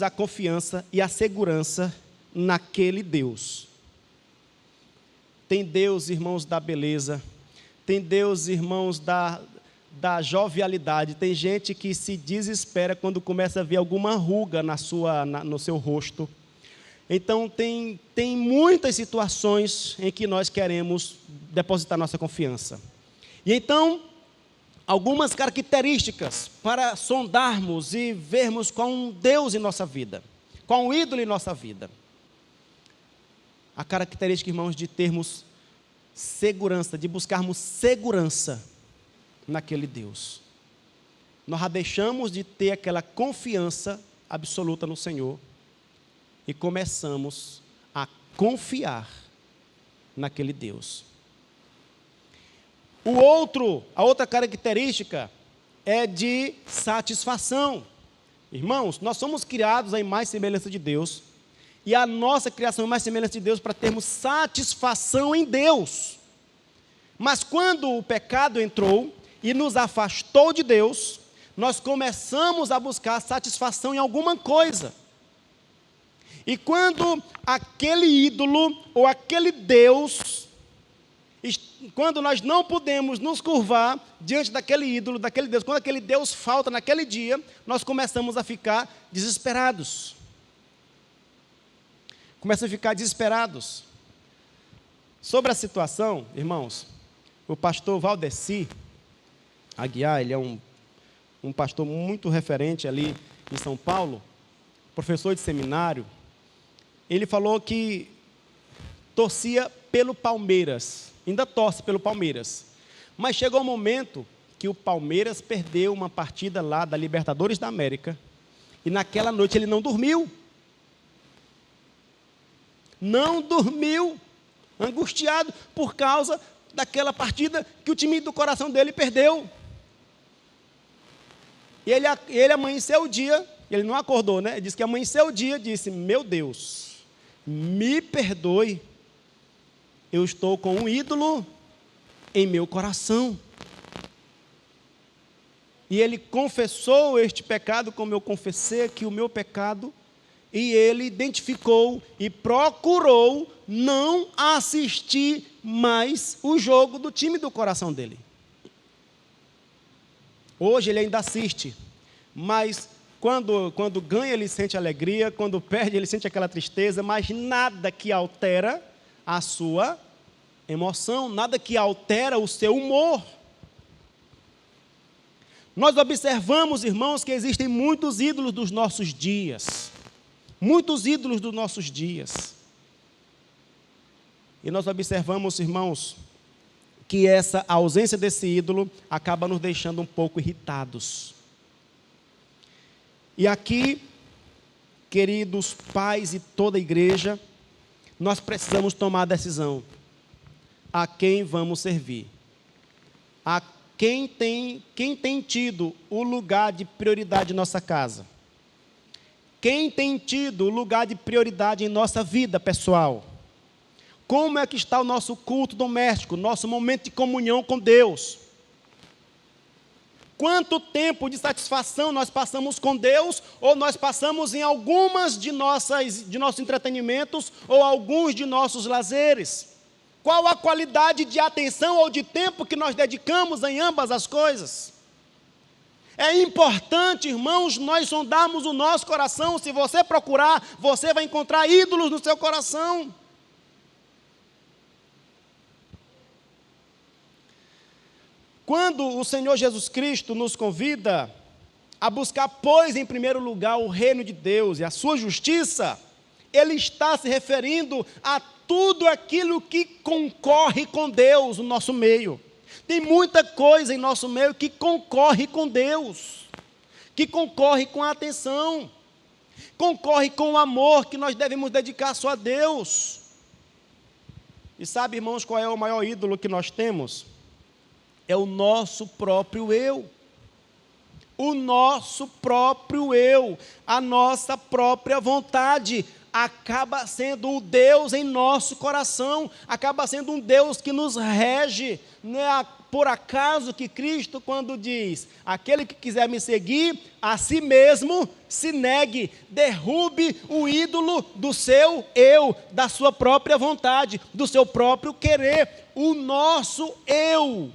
a confiança e a segurança naquele Deus. Tem Deus, irmãos, da beleza, tem Deus, irmãos, da jovialidade. Tem gente que se desespera quando começa a ver alguma ruga no seu rosto. Então, tem muitas situações em que nós queremos depositar nossa confiança. E então, algumas características para sondarmos e vermos qual um Deus em nossa vida, qual um ídolo em nossa vida. A característica, irmãos, de termos segurança, de buscarmos segurança naquele Deus. Nós já deixamos de ter aquela confiança absoluta no Senhor e começamos a confiar naquele Deus. A outra característica é de satisfação. Irmãos, nós somos criados à imagem e semelhança de Deus, e a nossa criação é a imagem e semelhança de Deus para termos satisfação em Deus. Mas quando o pecado entrou e nos afastou de Deus, nós começamos a buscar satisfação em alguma coisa. E quando aquele ídolo ou aquele Deus, quando nós não podemos nos curvar diante daquele ídolo, daquele Deus, quando aquele Deus falta naquele dia, nós começamos a ficar desesperados. Começamos a ficar desesperados. Sobre a situação, irmãos, o pastor Valdeci Aguiar, ele é um pastor muito referente ali em São Paulo, professor de seminário. Ele falou que torcia pelo Palmeiras, ainda torce pelo Palmeiras. Mas chegou um momento que o Palmeiras perdeu uma partida lá da Libertadores da América, e naquela noite ele não dormiu. Não dormiu, angustiado por causa daquela partida que o time do coração dele perdeu. E ele amanheceu o dia, ele não acordou, né? Ele disse que amanheceu o dia e disse: meu Deus, me perdoe, eu estou com um ídolo em meu coração. E ele confessou este pecado como eu confessei aqui o meu pecado, e ele identificou e procurou não assistir mais o jogo do time do coração dele. Hoje ele ainda assiste, mas quando ganha ele sente alegria, quando perde ele sente aquela tristeza, mas nada que altera a sua emoção, nada que altera o seu humor. Nós observamos, irmãos, que existem muitos ídolos dos nossos dias. Muitos ídolos dos nossos dias. E nós observamos, irmãos, que essa ausência desse ídolo acaba nos deixando um pouco irritados. E aqui, queridos pais e toda a igreja, nós precisamos tomar a decisão. A quem vamos servir? A quem tem tido o lugar de prioridade em nossa casa? Quem tem tido o lugar de prioridade em nossa vida pessoal? Como é que está o nosso culto doméstico, nosso momento de comunhão com Deus? Quanto tempo de satisfação nós passamos com Deus, ou nós passamos em algumas de nossos entretenimentos, ou alguns de nossos lazeres? Qual a qualidade de atenção ou de tempo que nós dedicamos em ambas as coisas? É importante, irmãos, nós sondarmos o nosso coração. Se você procurar, você vai encontrar ídolos no seu coração. Quando o Senhor Jesus Cristo nos convida a buscar, pois, em primeiro lugar, o reino de Deus e a sua justiça, Ele está se referindo a tudo aquilo que concorre com Deus no nosso meio. Tem muita coisa em nosso meio que concorre com Deus, que concorre com a atenção, concorre com o amor que nós devemos dedicar só a Deus. E sabe, irmãos, qual é o maior ídolo que nós temos? É o nosso próprio eu. O nosso próprio eu, a nossa própria vontade, acaba sendo o Deus em nosso coração, acaba sendo um Deus que nos rege. Não é por acaso que Cristo, quando diz: aquele que quiser me seguir, a si mesmo se negue, derrube o ídolo do seu eu, da sua própria vontade, do seu próprio querer. O nosso eu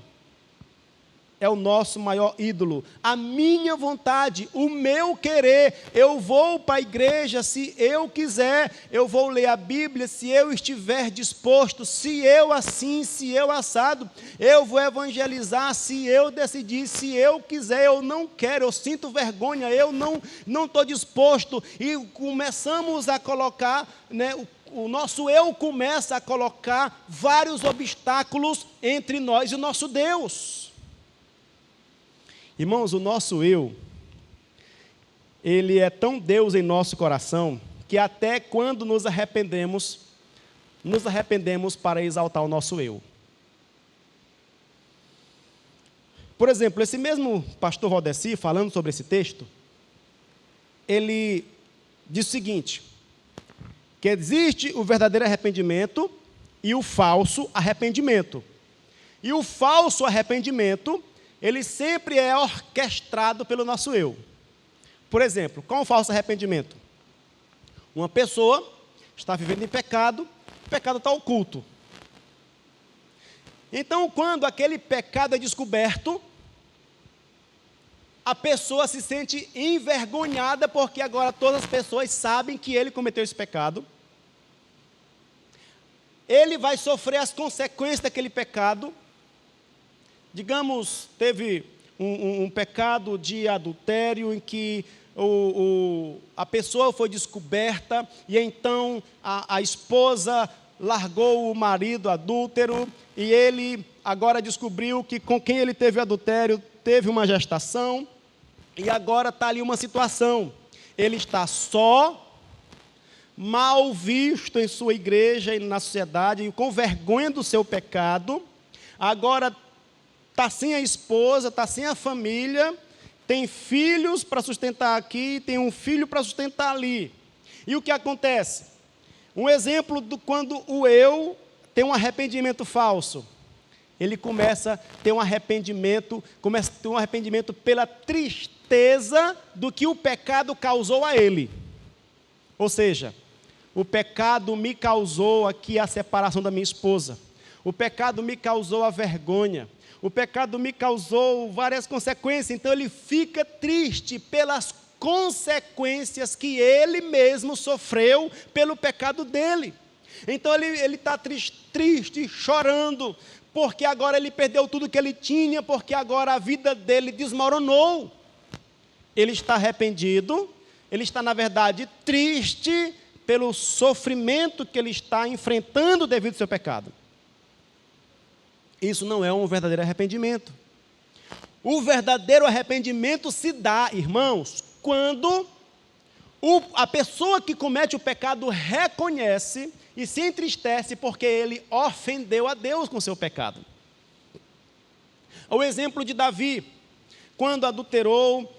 é o nosso maior ídolo, a minha vontade, o meu querer. Eu vou para a igreja se eu quiser, eu vou ler a Bíblia se eu estiver disposto, se eu assim, se eu assado, eu vou evangelizar se eu decidir, se eu quiser. Eu não quero, eu sinto vergonha, eu não estou disposto. E começamos a colocar, o nosso eu começa a colocar vários obstáculos entre nós e o nosso Deus. Irmãos, o nosso eu, ele é tão Deus em nosso coração, que até quando nos arrependemos para exaltar o nosso eu. Por exemplo, esse mesmo pastor Valdeci, falando sobre esse texto, ele diz o seguinte, que existe o verdadeiro arrependimento e o falso arrependimento. E o falso arrependimento, ele sempre é orquestrado pelo nosso eu. Por exemplo, qual é o falso arrependimento? Uma pessoa está vivendo em pecado, o pecado está oculto. Então, quando aquele pecado é descoberto, a pessoa se sente envergonhada, porque agora todas as pessoas sabem que ele cometeu esse pecado. Ele vai sofrer as consequências daquele pecado. Digamos, teve um pecado de adultério em que a pessoa foi descoberta e então a esposa largou o marido adúltero e ele agora descobriu que com quem ele teve adultério teve uma gestação e agora está ali uma situação. Ele está só, mal visto em sua igreja e na sociedade, e com vergonha do seu pecado. Agora está sem a esposa, está sem a família, tem filhos para sustentar aqui, tem um filho para sustentar ali. E o que acontece? Um exemplo do quando o eu tem um arrependimento falso. Ele começa a ter um arrependimento, pela tristeza do que o pecado causou a ele. Ou seja, o pecado me causou aqui a separação da minha esposa. O pecado me causou a vergonha. O pecado me causou várias consequências, então ele fica triste pelas consequências que ele mesmo sofreu pelo pecado dele. Então ele está triste, chorando, porque agora ele perdeu tudo que ele tinha, porque agora a vida dele desmoronou. Ele está arrependido, ele está, na verdade, triste pelo sofrimento que ele está enfrentando devido ao seu pecado. Isso não é um verdadeiro arrependimento. O verdadeiro arrependimento se dá, irmãos, quando a pessoa que comete o pecado reconhece e se entristece porque ele ofendeu a Deus com seu pecado. O exemplo de Davi, quando adulterou,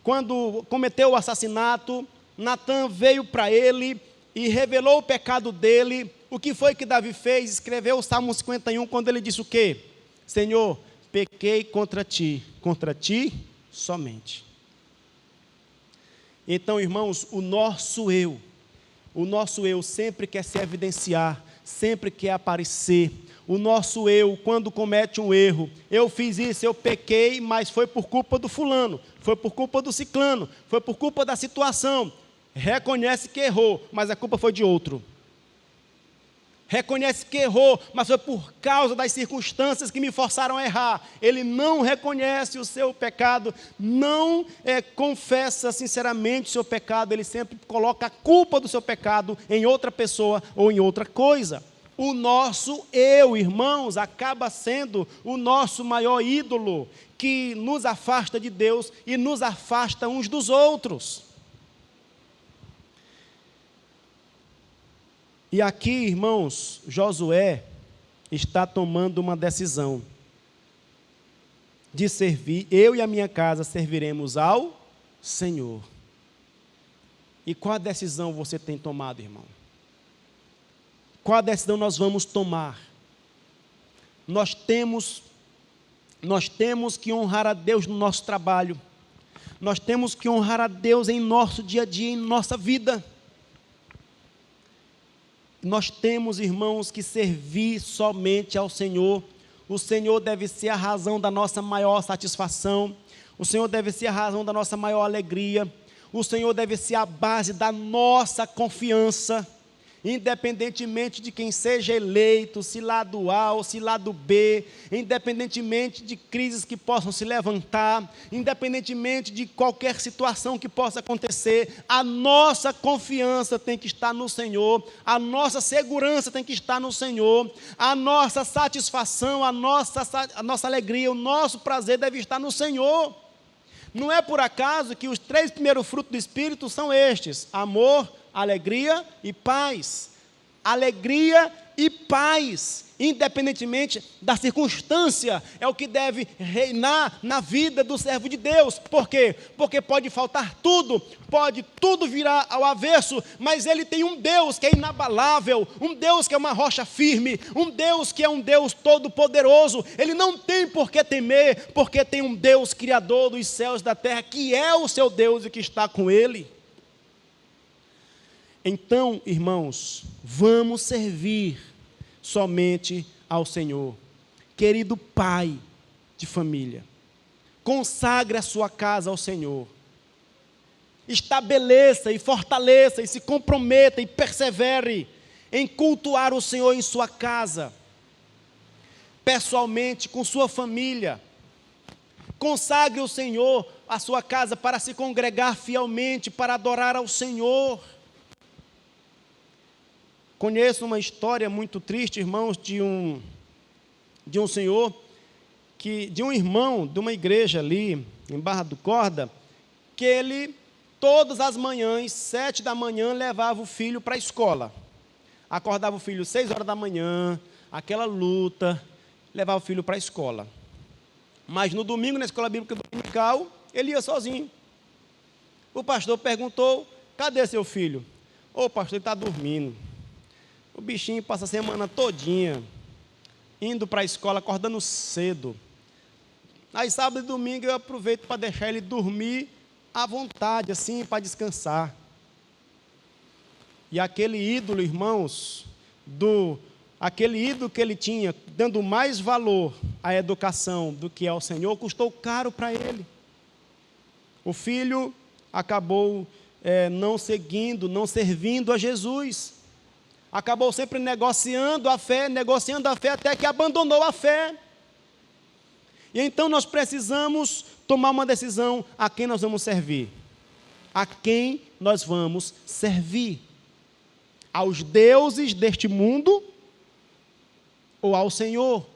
quando cometeu o assassinato, Natã veio para ele e revelou o pecado dele, O que foi que Davi fez? Escreveu o Salmo 51, quando ele disse o quê? Senhor, pequei contra ti somente. Então, irmãos, o nosso eu sempre quer se evidenciar, sempre quer aparecer. O nosso eu, quando comete um erro, eu fiz isso, eu pequei, mas foi por culpa do fulano, foi por culpa do ciclano, foi por culpa da situação. Reconhece que errou, mas a culpa foi de outro. Reconhece que errou, mas foi por causa das circunstâncias que me forçaram a errar. Ele não reconhece o seu pecado, não confessa sinceramente o seu pecado, ele sempre coloca a culpa do seu pecado em outra pessoa ou em outra coisa. O nosso eu, irmãos, acaba sendo o nosso maior ídolo, que nos afasta de Deus e nos afasta uns dos outros. E aqui, irmãos, Josué está tomando uma decisão de servir, eu e a minha casa serviremos ao Senhor. E qual a decisão você tem tomado, irmão? Qual a decisão nós vamos tomar? Nós temos que honrar a Deus no nosso trabalho. Nós temos que honrar a Deus em nosso dia a dia, em nossa vida. Nós temos, irmãos, que servir somente ao Senhor. O Senhor deve ser a razão da nossa maior satisfação. O Senhor deve ser a razão da nossa maior alegria. O Senhor deve ser a base da nossa confiança. Independentemente de quem seja eleito, se lado A ou se lado B, independentemente de crises que possam se levantar, independentemente de qualquer situação que possa acontecer, a nossa confiança tem que estar no Senhor, a nossa segurança tem que estar no Senhor, a nossa satisfação, a nossa alegria, o nosso prazer deve estar no Senhor. Não é por acaso que os 3 primeiros frutos do Espírito são estes: amor, alegria e paz. Alegria e paz, independentemente da circunstância, é o que deve reinar na vida do servo de Deus. Por quê? Porque pode faltar tudo, pode tudo virar ao avesso, mas ele tem um Deus que é inabalável, um Deus que é uma rocha firme, um Deus que é um Deus todo-poderoso. Ele não tem por que temer, porque tem um Deus criador dos céus e da terra, que é o seu Deus e que está com ele. Então, irmãos, vamos servir somente ao Senhor. Querido pai de família, consagre a sua casa ao Senhor. Estabeleça e fortaleça e se comprometa e persevere em cultuar o Senhor em sua casa, pessoalmente, com sua família. Consagre o Senhor a sua casa para se congregar fielmente, para adorar ao Senhor. Conheço uma história muito triste, irmãos, de um senhor, de um irmão de uma igreja ali, em Barra do Corda, que ele, todas as manhãs, 7 da manhã, levava o filho para a escola. Acordava o filho 6 horas da manhã, aquela luta, levava o filho para a escola. Mas no domingo, na escola bíblica dominical, ele ia sozinho. O pastor perguntou: cadê seu filho? Ô pastor, ele está dormindo. O bichinho passa a semana todinha indo para a escola, acordando cedo. Aí sábado e domingo eu aproveito para deixar ele dormir à vontade, assim, para descansar. E aquele ídolo, irmãos, aquele ídolo que ele tinha, dando mais valor à educação do que ao Senhor, custou caro para ele. O filho acabou não seguindo, não servindo a Jesus. Acabou sempre negociando a fé, até que abandonou a fé. E então nós precisamos tomar uma decisão: a quem nós vamos servir? A quem nós vamos servir? Aos deuses deste mundo ou ao Senhor?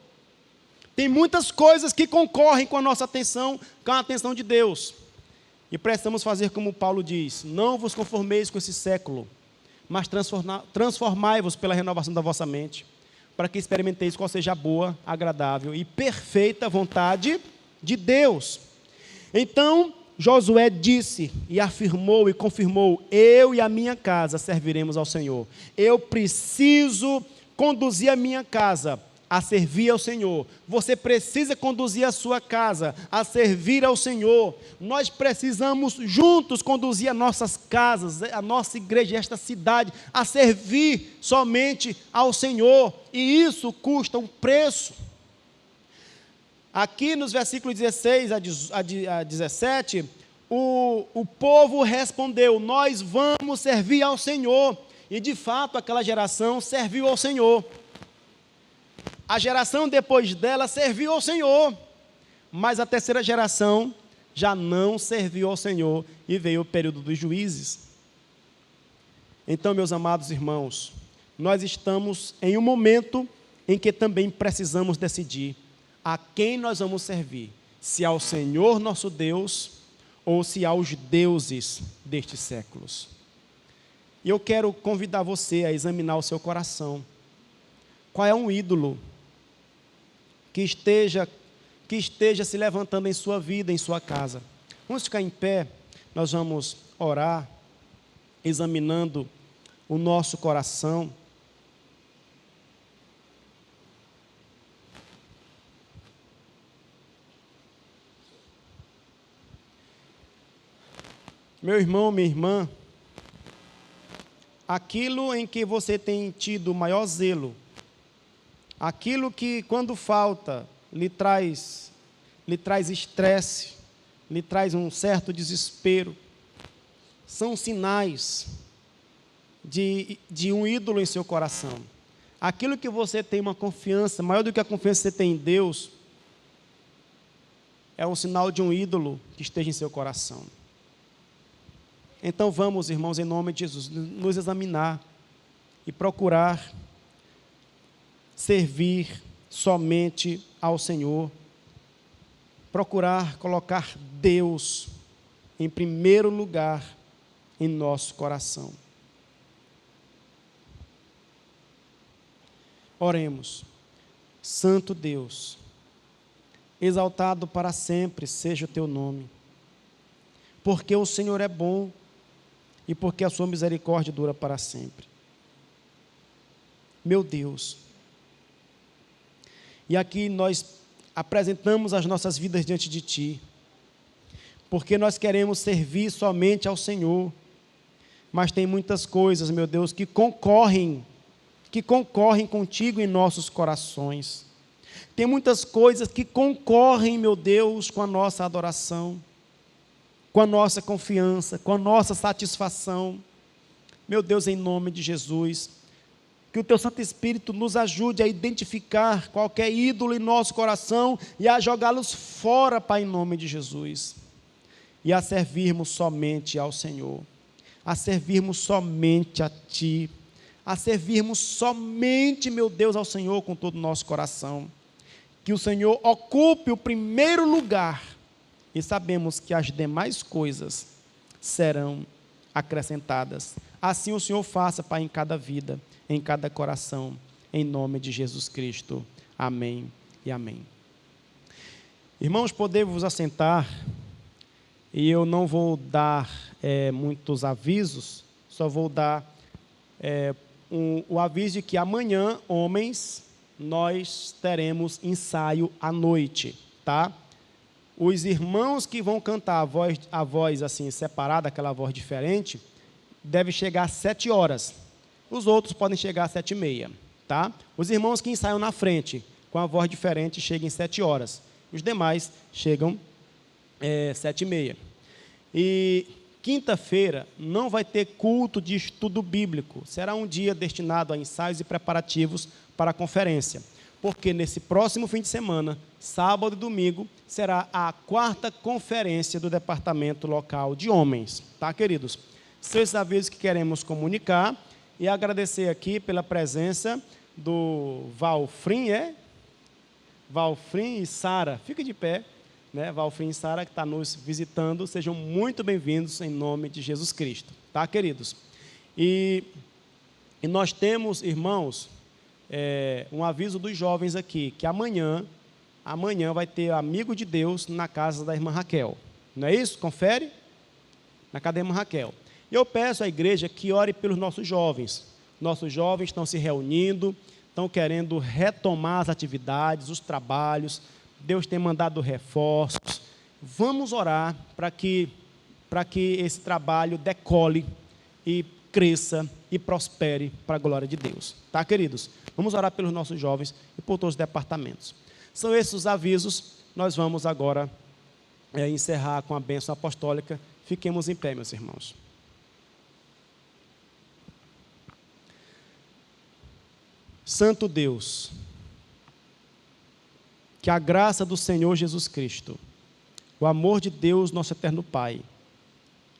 Tem muitas coisas que concorrem com a nossa atenção, com a atenção de Deus. E precisamos fazer como Paulo diz: não vos conformeis com esse século, mas transformai-vos pela renovação da vossa mente, para que experimenteis qual seja a boa, agradável e perfeita vontade de Deus. Então, Josué disse e afirmou e confirmou: eu e a minha casa serviremos ao Senhor. Eu preciso conduzir a minha casa a servir ao Senhor. Você precisa conduzir a sua casa a servir ao Senhor. Nós precisamos juntos conduzir as nossas casas, a nossa igreja, esta cidade, a servir somente ao Senhor. E isso custa um preço. Aqui nos versículos 16 a 17, o povo respondeu: nós vamos servir ao Senhor. E de fato aquela geração serviu ao Senhor. A geração depois dela serviu ao Senhor, mas a terceira geração já não serviu ao Senhor e veio o período dos juízes. Então, meus amados irmãos, nós estamos em um momento em que também precisamos decidir a quem nós vamos servir, se ao Senhor nosso Deus ou se aos deuses destes séculos. E eu quero convidar você a examinar o seu coração. Qual é um ídolo que esteja se levantando em sua vida, em sua casa? Vamos ficar em pé, nós vamos orar, examinando o nosso coração. Meu irmão, minha irmã, aquilo em que você tem tido maior zelo, aquilo que, quando falta, lhe traz estresse, lhe traz um certo desespero, são sinais de um ídolo em seu coração. Aquilo que você tem uma confiança, maior do que a confiança que você tem em Deus, é um sinal de um ídolo que esteja em seu coração. Então vamos, irmãos, em nome de Jesus, nos examinar e procurar servir somente ao Senhor, procurar colocar Deus em primeiro lugar em nosso coração. Oremos. Santo Deus, exaltado para sempre seja o teu nome, porque o Senhor é bom e porque a sua misericórdia dura para sempre. Meu Deus, e aqui nós apresentamos as nossas vidas diante de Ti, porque nós queremos servir somente ao Senhor, mas tem muitas coisas, meu Deus, que concorrem contigo em nossos corações. Tem muitas coisas que concorrem, meu Deus, com a nossa adoração, com a nossa confiança, com a nossa satisfação. Meu Deus, em nome de Jesus, que o Teu Santo Espírito nos ajude a identificar qualquer ídolo em nosso coração e a jogá-los fora, Pai, em nome de Jesus. E a servirmos somente ao Senhor, a servirmos somente a Ti, a servirmos somente, meu Deus, ao Senhor com todo o nosso coração. Que o Senhor ocupe o primeiro lugar e sabemos que as demais coisas serão acrescentadas. Assim o Senhor faça, Pai, em cada vida, em cada coração, em nome de Jesus Cristo. Amém e amém. Irmãos, podemos assentar, e eu não vou dar muitos avisos, só vou dar o aviso de que amanhã, homens, nós teremos ensaio à noite, tá? Os irmãos que vão cantar a voz assim separada, aquela voz diferente, deve chegar às 7 horas. Os outros podem chegar às 7h30, tá? Os irmãos que ensaiam na frente, com a voz diferente, chegam às 7 horas. Os demais chegam 7h30. E quinta-feira não vai ter culto de estudo bíblico. Será um dia destinado a ensaios e preparativos para a conferência. Porque nesse próximo fim de semana, sábado e domingo, será a 4ª conferência do Departamento Local de Homens. Tá, queridos? São esses avisos que queremos comunicar e agradecer aqui pela presença do Valfrim, Valfrim e Sara. Fica de pé, né? Valfrim e Sara, que está nos visitando. Sejam muito bem-vindos em nome de Jesus Cristo. Tá, queridos? E nós temos, irmãos, um aviso dos jovens aqui, que amanhã vai ter Amigo de Deus na casa da irmã Raquel, Não é isso? Confere? Na cadê a irmã Raquel? E eu peço à igreja que ore pelos nossos jovens. Nossos jovens estão se reunindo, estão querendo retomar as atividades, os trabalhos. Deus tem mandado reforços. Vamos orar para que esse trabalho decole e cresça e prospere para a glória de Deus. Tá, queridos? Vamos orar pelos nossos jovens e por todos os departamentos. São esses os avisos. Nós vamos agora encerrar com a bênção apostólica. Fiquemos em pé, meus irmãos. Santo Deus, que a graça do Senhor Jesus Cristo, o amor de Deus, nosso eterno Pai,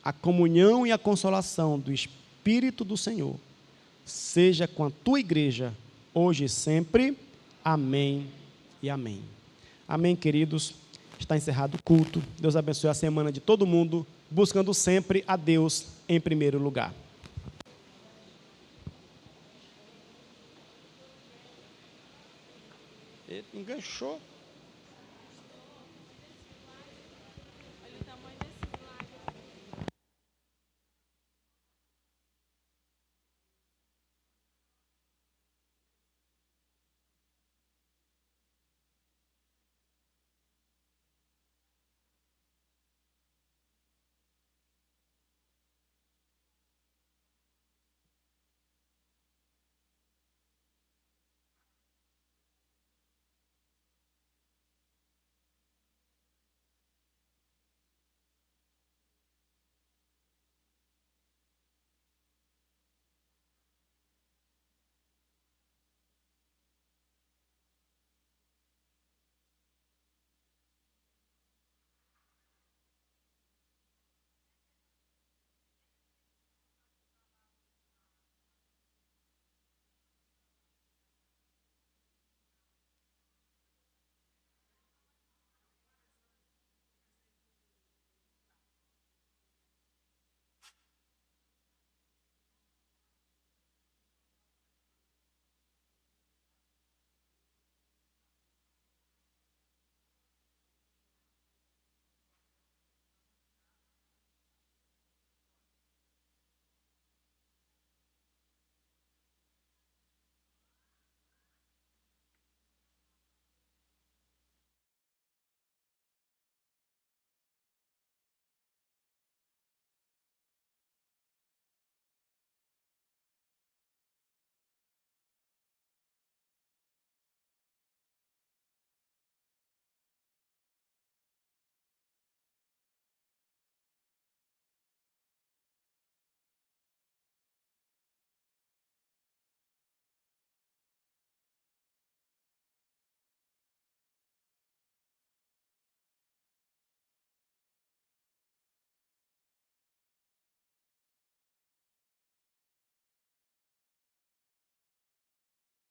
a comunhão e a consolação do Espírito do Senhor, seja com a tua igreja, hoje e sempre. Amém e amém. Amém, queridos. Está encerrado o culto. Deus abençoe a semana de todo mundo, buscando sempre a Deus em primeiro lugar. Ele enganchou.